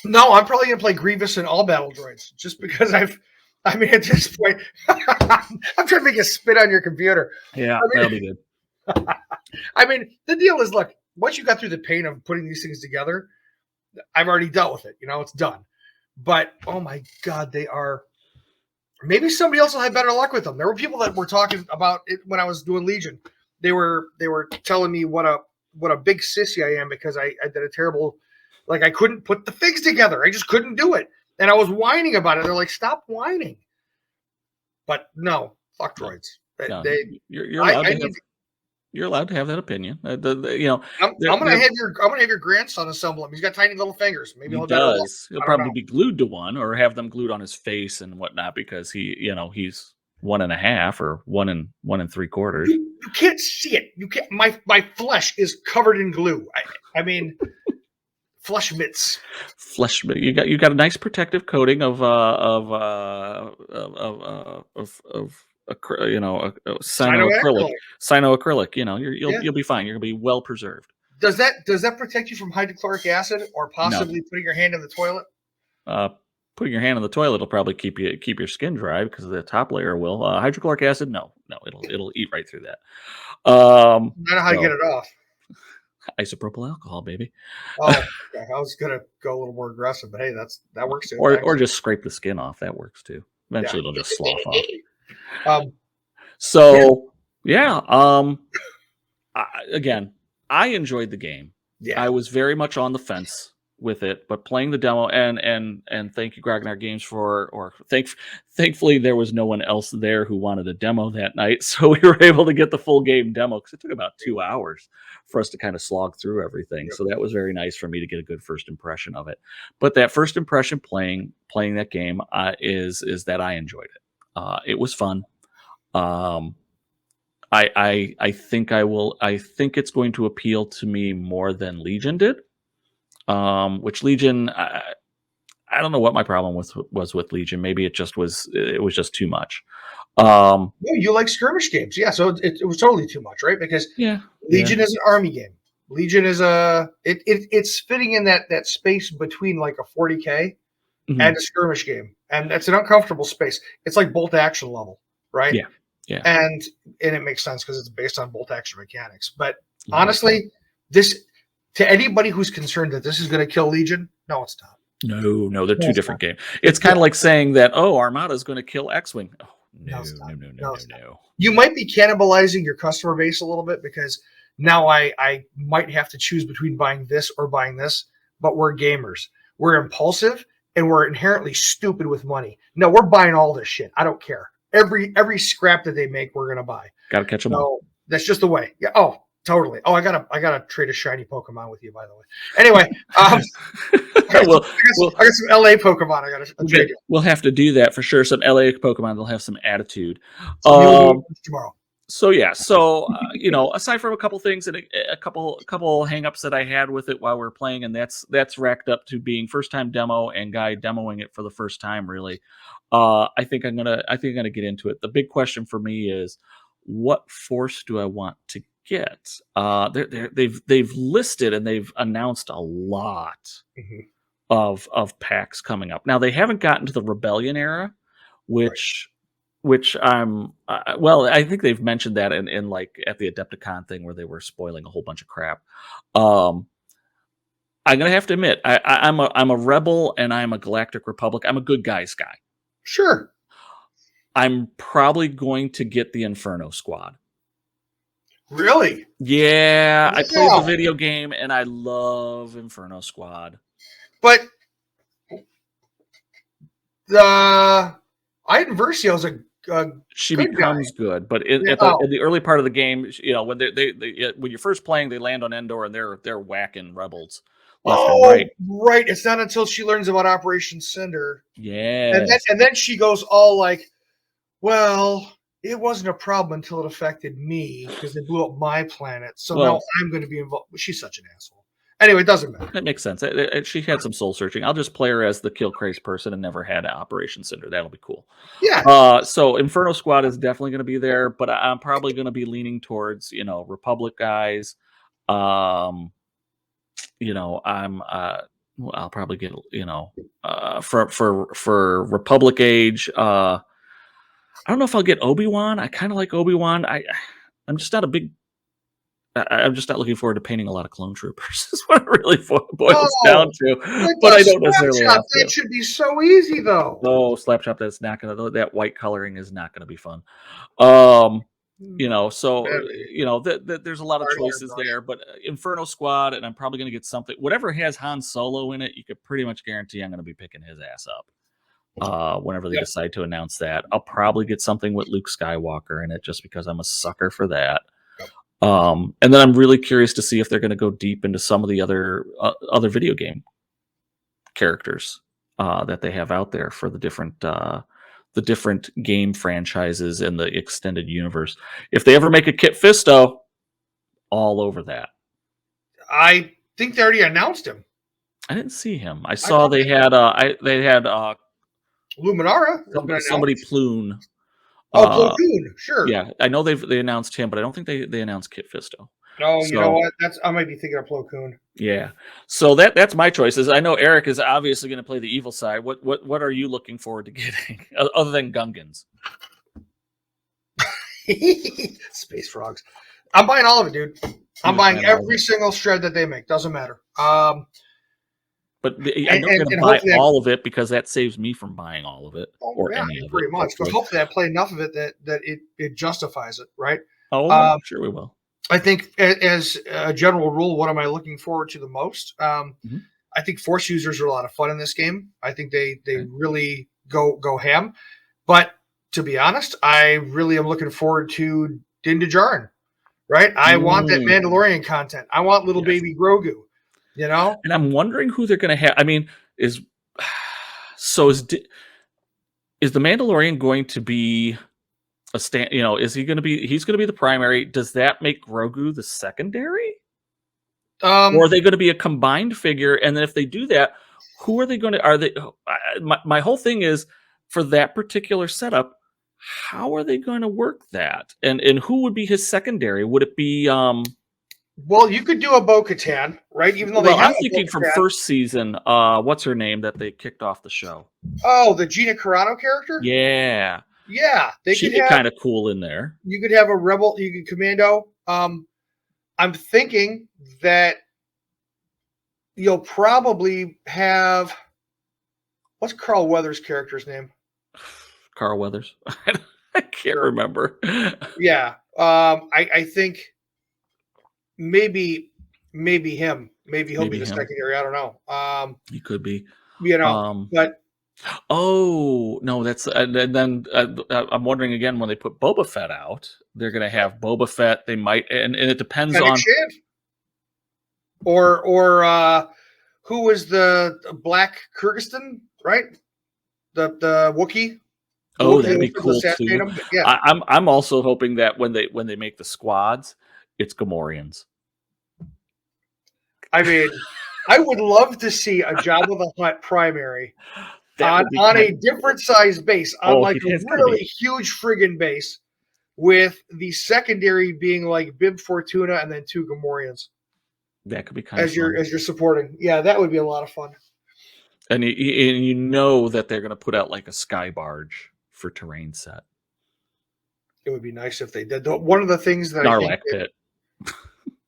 No, I'm probably going to play Grievous and all battle droids, just because at this point, I'm trying to make you spit on your computer. Yeah, that'll be good. The deal is, look, once you got through the pain of putting these things together, I've already dealt with it. It's done. But, oh my God, they are... Maybe somebody else will have better luck with them. There were people that were talking about it when I was doing Legion. They were telling me what a big sissy I am because I did a terrible... Like, I couldn't put the figs together. I just couldn't do it. And I was whining about it. They're like, stop whining. But no, fuck droids. No, you're allowed to have that opinion. I'm gonna have your grandson assemble him. He's got tiny little fingers. Maybe he does. He'll probably be glued to one, or have them glued on his face and whatnot, because he's 1.5 or 1 3/4. You can't see it. You can't. My flesh is covered in glue. Flesh mitts. You got a nice protective coating of cyanoacrylic. You'll be fine. You're gonna be well preserved. Does that protect you from hydrochloric acid or possibly putting your hand in the toilet? Putting your hand in the toilet will probably keep your skin dry, because the top layer will. Hydrochloric acid, no, it'll eat right through that. I don't know how to get it off. Isopropyl alcohol, baby. Oh, okay. I was gonna go a little more aggressive, but hey, that works too. Or just scrape the skin off. That works too. Eventually, it'll just slough off. Again, I enjoyed the game. Yeah. I was very much on the fence with it, but playing the demo, and thank you, Grognard Games, thankfully there was no one else there who wanted a demo that night, so we were able to get the full game demo, because it took about 2 hours for us to kind of slog through everything. Yep. So that was very nice for me to get a good first impression of it. But that first impression playing that game is that I enjoyed it. It was fun. I think it's going to appeal to me more than Legion did. Which Legion, I don't know what my problem was with Legion. Maybe it was just too much. You like skirmish games, yeah? So it was totally too much, right? Because Legion is an army game. Legion is it's fitting in that space between like a 40K and a skirmish game, and that's an uncomfortable space. It's like bolt action level, right? Yeah. And it makes sense because it's based on bolt action mechanics. But honestly, this. To anybody who's concerned that this is going to kill Legion, no, it's not. No, they're two different games. It's kind of like saying that, Armada is going to kill X-Wing. Oh, no. You might be cannibalizing your customer base a little bit, because now I might have to choose between buying this or buying this, but we're gamers. We're impulsive, and we're inherently stupid with money. No, we're buying all this shit. I don't care. Every scrap that they make, we're going to buy. Got to catch them all. That's just the way. Yeah. Oh, totally. Oh, I gotta trade a shiny Pokemon with you, by the way. Anyway, I got some LA Pokemon. I gotta trade you. We'll have to do that for sure. Some LA Pokemon, they'll have some attitude. Tomorrow. So aside from a couple things and a couple hangups that I had with it while we were playing, and that's racked up to being first time demo and guy demoing it for the first time, really. I think I'm gonna get into it. The big question for me is, what force do I want to get? They've listed and they've announced a lot of packs coming up. Now they haven't gotten to the Rebellion era, Right. which I'm well, I think they've mentioned that in like at the Adepticon thing where they were spoiling a whole bunch of crap. I'm gonna have to admit, I'm a rebel and I'm a Galactic Republic. I'm a good guys guy. Sure. I'm probably going to get the Inferno Squad. Really? Yeah, I played the Wow. video game and I love Inferno Squad. But the Iden Versio's a She good guy. becomes good, but Yeah. in the early part of the game, you know, when when you're first playing, they land on Endor and they're whacking rebels left and Oh, right. right. It's not until she learns about Operation Cinder, Yes. and then she goes all like, "Well, it wasn't a problem until it affected me because they blew up my planet. So now Well, I'm going to be involved." She's such an asshole. Anyway, it doesn't matter. that makes sense. She had some soul searching. I'll just play her as the kill crazed person and never had Operation Cinder. That'll be cool. Yeah. So Inferno Squad is definitely going to be there, but I'm probably going to be leaning towards, you know, Republic guys. Um, you know, well, I'll probably get, you know, for Republic age. I don't know if I'll get Obi-Wan. I kind of like Obi-Wan. I'm just not a big. I'm just not looking forward to painting a lot of clone troopers. Is what it really boils down Oh, to. But I the don't necessarily Slapshot, have that to. should be so easy though. Oh, Slapshot, that's not gonna. That white coloring is not gonna be fun. Um, you know, so Maybe. you know, there's a lot of Hard choices airbrush. there, but Inferno Squad, and I'm probably gonna get something. Whatever has Han Solo in it, you could pretty much guarantee I'm gonna be picking his ass up. Whenever they Yep. decide to announce that, I'll probably get something with Luke Skywalker in it, just because I'm a sucker for that. Yep. And then I'm really curious to see if they're going to go deep into some of the other video game characters that they have out there for the different game franchises and the extended universe. If they ever make a Kit Fisto, all over that. I think they already announced him. I didn't see him. I I saw thought they had Luminara. somebody Plune. Oh, Plo Koon, sure. Yeah, I know they announced him, but I don't think they announced Kit Fisto. No, you know So what? I might be thinking of Plo Koon. yeah, so that's my choices. I know Eric is obviously going to play the evil side. What are you looking forward to getting other than Gungans? Space frogs. I'm buying all of it, dude. I'm buying Buying all of every it. single shred that they make. Doesn't matter. But I know you're going to buy all of it because that saves me from buying all of it or any of it. pretty much. But hopefully, I play enough of it that it justifies it, right? Oh, I'm sure we will. I think, as a general rule, what am I looking forward to the most? Mhm. I think Force users are a lot of fun in this game. I think they really go ham. But to be honest, I really am looking forward to Din Djarin. Right? I want that Mandalorian content. I want little baby Grogu. You know? And I'm wondering who they're going to have. I mean, is the Mandalorian going to be a stand? You know, is he going to be? He's going to be the primary. Does that make Grogu the secondary? Or are they going to be a combined figure? And then if they do that, who are they going to? Are they? My whole thing is for that particular setup. How are they going to work that? And who would be his secondary? Would it be? Well, you could do a Bo-Katan, right? Even though I'm thinking from first season. What's her name that they kicked off the show? Oh, the Gina Carano character. Yeah, She'd be kind of cool in there. You could have a rebel. You could commando. I'm thinking that you'll probably have what's Carl Weathers' character's name? Carl Weathers. I can't remember. Yeah. I think maybe him. Maybe he'll be the secondary. I don't know. He could be. You know, but oh no, that's and then I'm wondering again when they put Boba Fett out, they're going to have Boba Fett. They might, and it depends on or who was the Black Kyrgyzstan, right? The Wookiee. Oh, that'd be cool too. Yeah. I'm also hoping that when they make the squads, it's Gamorreans. I mean, I would love to see a Jabba the Hutt primary on a different size base, on like a really huge friggin' base, with the secondary being like Bib Fortuna and then 2 Gamorreans. That could be kind of fun. As you're supporting. Yeah, that would be a lot of fun. And you know that they're going to put out like a sky barge for terrain set. It would be nice if they did. One of the things that Sarlacc pit.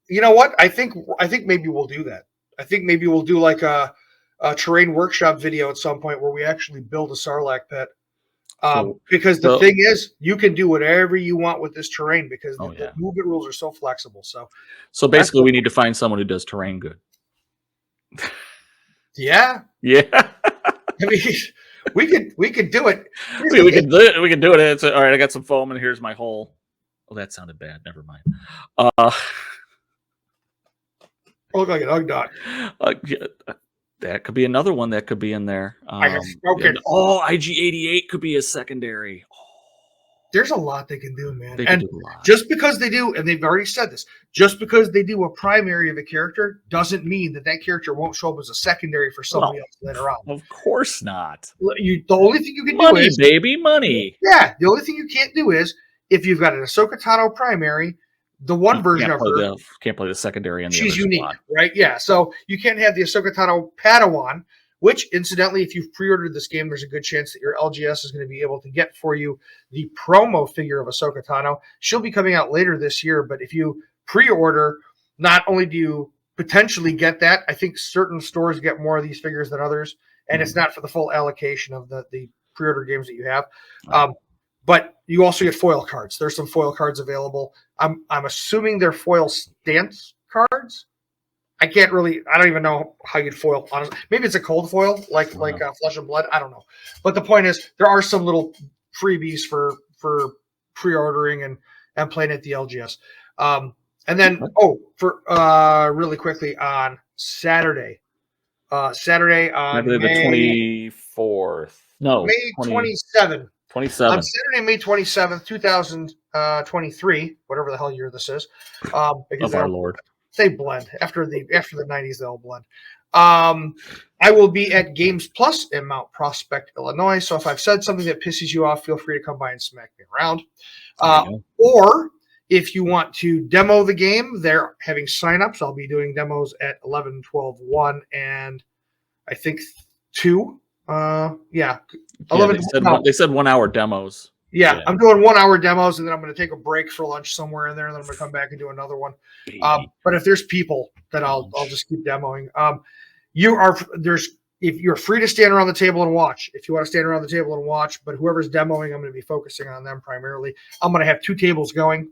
You know what? I think maybe we'll do that. I think maybe we'll do like a terrain workshop video at some point where we actually build a Sarlacc pit. Because the thing is, you can do whatever you want with this terrain because the movement rules are so flexible. So basically, we need to find someone who does terrain good. Yeah. I mean, we could do it. We could do it. It's all right. I got some foam, and here's my hole. Oh, that sounded bad. Never mind. Look like an Ugdot. That could be another one that could be in there. IG-88 could be a secondary. There's a lot they can do, man. And just because they do, and they've already said this, just because they do a primary of a character doesn't mean that character won't show up as a secondary for somebody else later on. Of course not. The only thing you can do is money. Yeah, the only thing you can't do is if you've got an Ahsoka Tano primary, the one version of her can't play the secondary, and she's unique, right? Yeah, so you can't have the Ahsoka Tano Padawan. Which, incidentally, if you've pre-ordered this game, there's a good chance that your LGS is going to be able to get for you the promo figure of Ahsoka Tano. She'll be coming out later this year, but if you pre-order, not only do you potentially get that, I think certain stores get more of these figures than others, and it's not for the full allocation of the pre-order games that you have. But you also get foil cards. There's some foil cards available. I'm assuming they're foil stance cards. I don't even know how you'd foil, honestly. Maybe it's a cold foil, like Flesh and Blood. I don't know. But the point is, there are some little freebies for pre-ordering and playing at the LGS. And then, really quickly, on Saturday on the 24th. No, May 27th. 27th. On Saturday, May 27th, 2023, whatever the hell year this is. Of our Lord. They blend after the 90s. They'll blend. I will be at Games Plus in Mount Prospect, Illinois. So if I've said something that pisses you off, feel free to come by and smack me around. Or if you want to demo the game, they're having signups. I'll be doing demos at 11, 12, 1, and I think 2. 11. They said 1 hour demos. Yeah, I'm doing 1 hour demos, and then I'm going to take a break for lunch somewhere in there, and then I'm going to come back and do another one. But if there's people, then I'll just keep demoing. If you're free to stand around the table and watch, if you want to stand around the table and watch, but whoever's demoing, I'm going to be focusing on them primarily. I'm going to have 2 tables going.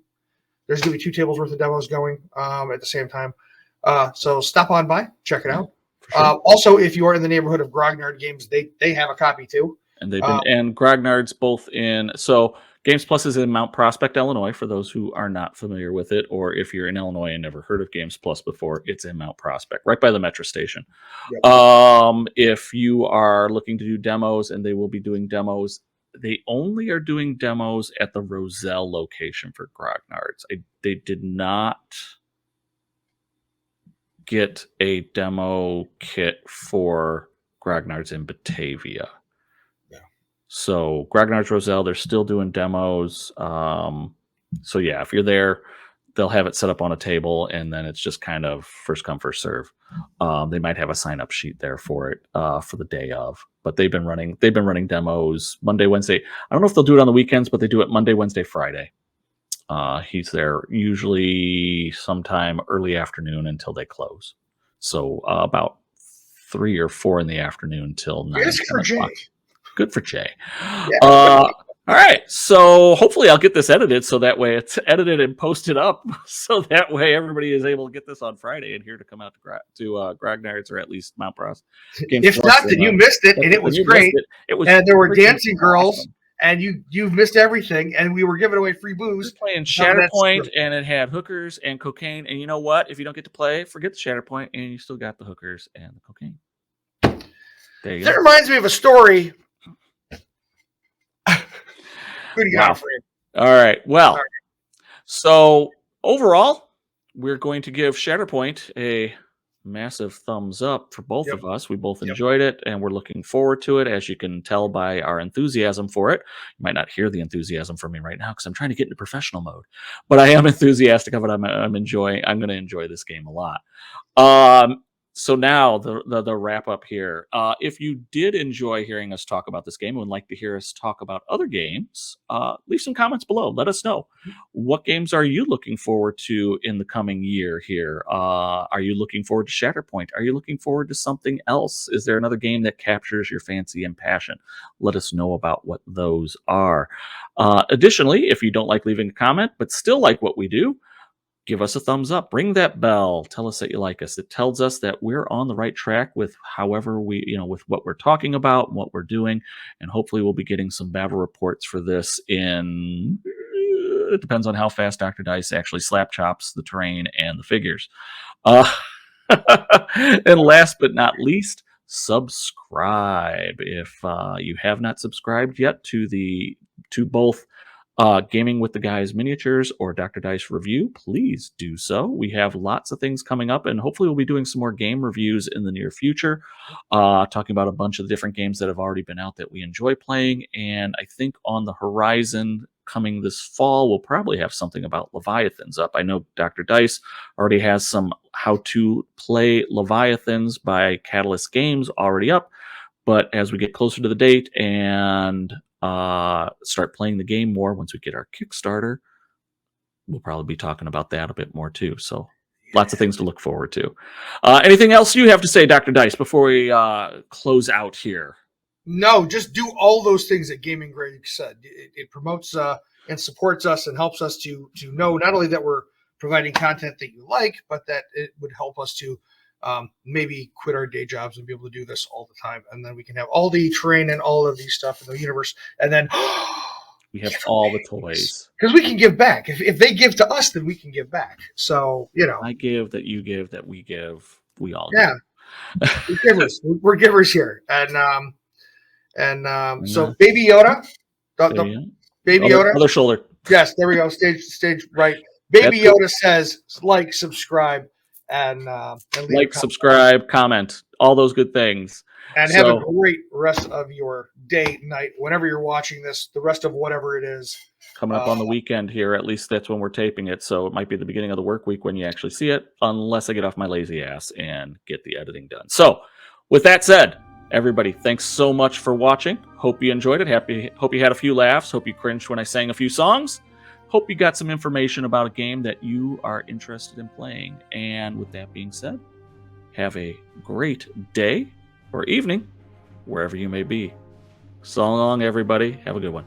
There's going to be 2 tables worth of demos going at the same time. So stop on by, check it out. Sure. Also, if you are in the neighborhood of Grognard Games, they have a copy too. And they've been and Grognard's both in. So Games Plus is in Mount Prospect, Illinois, for those who are not familiar with it, or if you're in Illinois and never heard of Games Plus before, it's in Mount Prospect, right by the metro station. Yep. If you are looking to do demos, and they will be doing demos, they only are doing demos at the Roselle location for Grognard's. They did not get a demo kit for Grognard's in Batavia. So Grognard's Roselle, they're still doing demos. So yeah, if you're there, they'll have it set up on a table, and then it's just kind of first come, first serve. They might have a sign up sheet there for it for the day of. But they've been running demos Monday, Wednesday. I don't know if they'll do it on the weekends, but they do it Monday, Wednesday, Friday. He's there usually sometime early afternoon until they close. So about 3 or 4 in the afternoon till 9 o'clock. Good for Jay. Yeah. All right. So hopefully I'll get this edited so that way it's edited and posted up. So that way everybody is able to get this on Friday and here to come out to Grognard's or at least Mount Pross. If not, then you missed it, and it was great. And there were dancing girls, awesome. And you missed everything, and we were giving away free booze. Playing Shatterpoint, and it had hookers and cocaine. And you know what? If you don't get to play, forget the Shatterpoint, and you still got the hookers and the cocaine. There you go. That reminds me of a story. Who do you got for you? All right. Well, so overall, we're going to give Shatterpoint a massive thumbs up for both of us. We both enjoyed it, and we're looking forward to it, as you can tell by our enthusiasm for it. You might not hear the enthusiasm from me right now because I'm trying to get into professional mode, but I am enthusiastic of it. I'm going to enjoy this game a lot. So now the wrap up here. If you did enjoy hearing us talk about this game and would like to hear us talk about other games, leave some comments below. Let us know. What games are you looking forward to in the coming year here? Are you looking forward to Shatterpoint? Are you looking forward to something else? Is there another game that captures your fancy and passion? Let us know about what those are. Additionally, if you don't like leaving a comment but still like what we do, give us a thumbs up, ring that bell, tell us that you like us. It tells us that we're on the right track with however with what we're talking about and what we're doing. And hopefully we'll be getting some battle reports for this it depends on how fast Dr. Dice actually slap chops the terrain and the figures. Uh, and last but not least, subscribe. If you have not subscribed yet to both Gaming with the Guys miniatures or Dr. Dice review, please do so. We have lots of things coming up, and hopefully we'll be doing some more game reviews in the near future, talking about a bunch of the different games that have already been out that we enjoy playing. And I think on the horizon coming this fall, we'll probably have something about Leviathans up. I know Dr. Dice already has some how to play Leviathans by Catalyst Games already up. But as we get closer to the date and start playing the game more, once we get our Kickstarter, we'll probably be talking about that a bit more too. So lots of things to look forward to. Anything else you have to say, Dr. Dice, before we close out here? No, just do all those things that Gaming Greg said. It promotes and supports us and helps us to know not only that we're providing content that you like, but that it would help us to maybe quit our day jobs and be able to do this all the time. And then we can have all the terrain and all of these stuff in the universe. And then we have all the toys. Because we can give back. If they give to us, then we can give back. So, I give, that you give, that we give. We all give. We're givers. We're givers here. And so Baby Yoda. Baby Yoda. Other shoulder. Yes, there we go. Stage right. Baby Yoda says, like, subscribe, and like, subscribe, comment, all those good things. And have a great rest of your day, night, whenever you're watching this, the rest of whatever it is. Coming up on the weekend here, at least that's when we're taping it. So it might be the beginning of the work week when you actually see it, unless I get off my lazy ass and get the editing done. So with that said, everybody, thanks so much for watching. Hope you enjoyed it. Hope you had a few laughs. Hope you cringed when I sang a few songs. Hope you got some information about a game that you are interested in playing. And with that being said, have a great day or evening, wherever you may be. So long, everybody. Have a good one.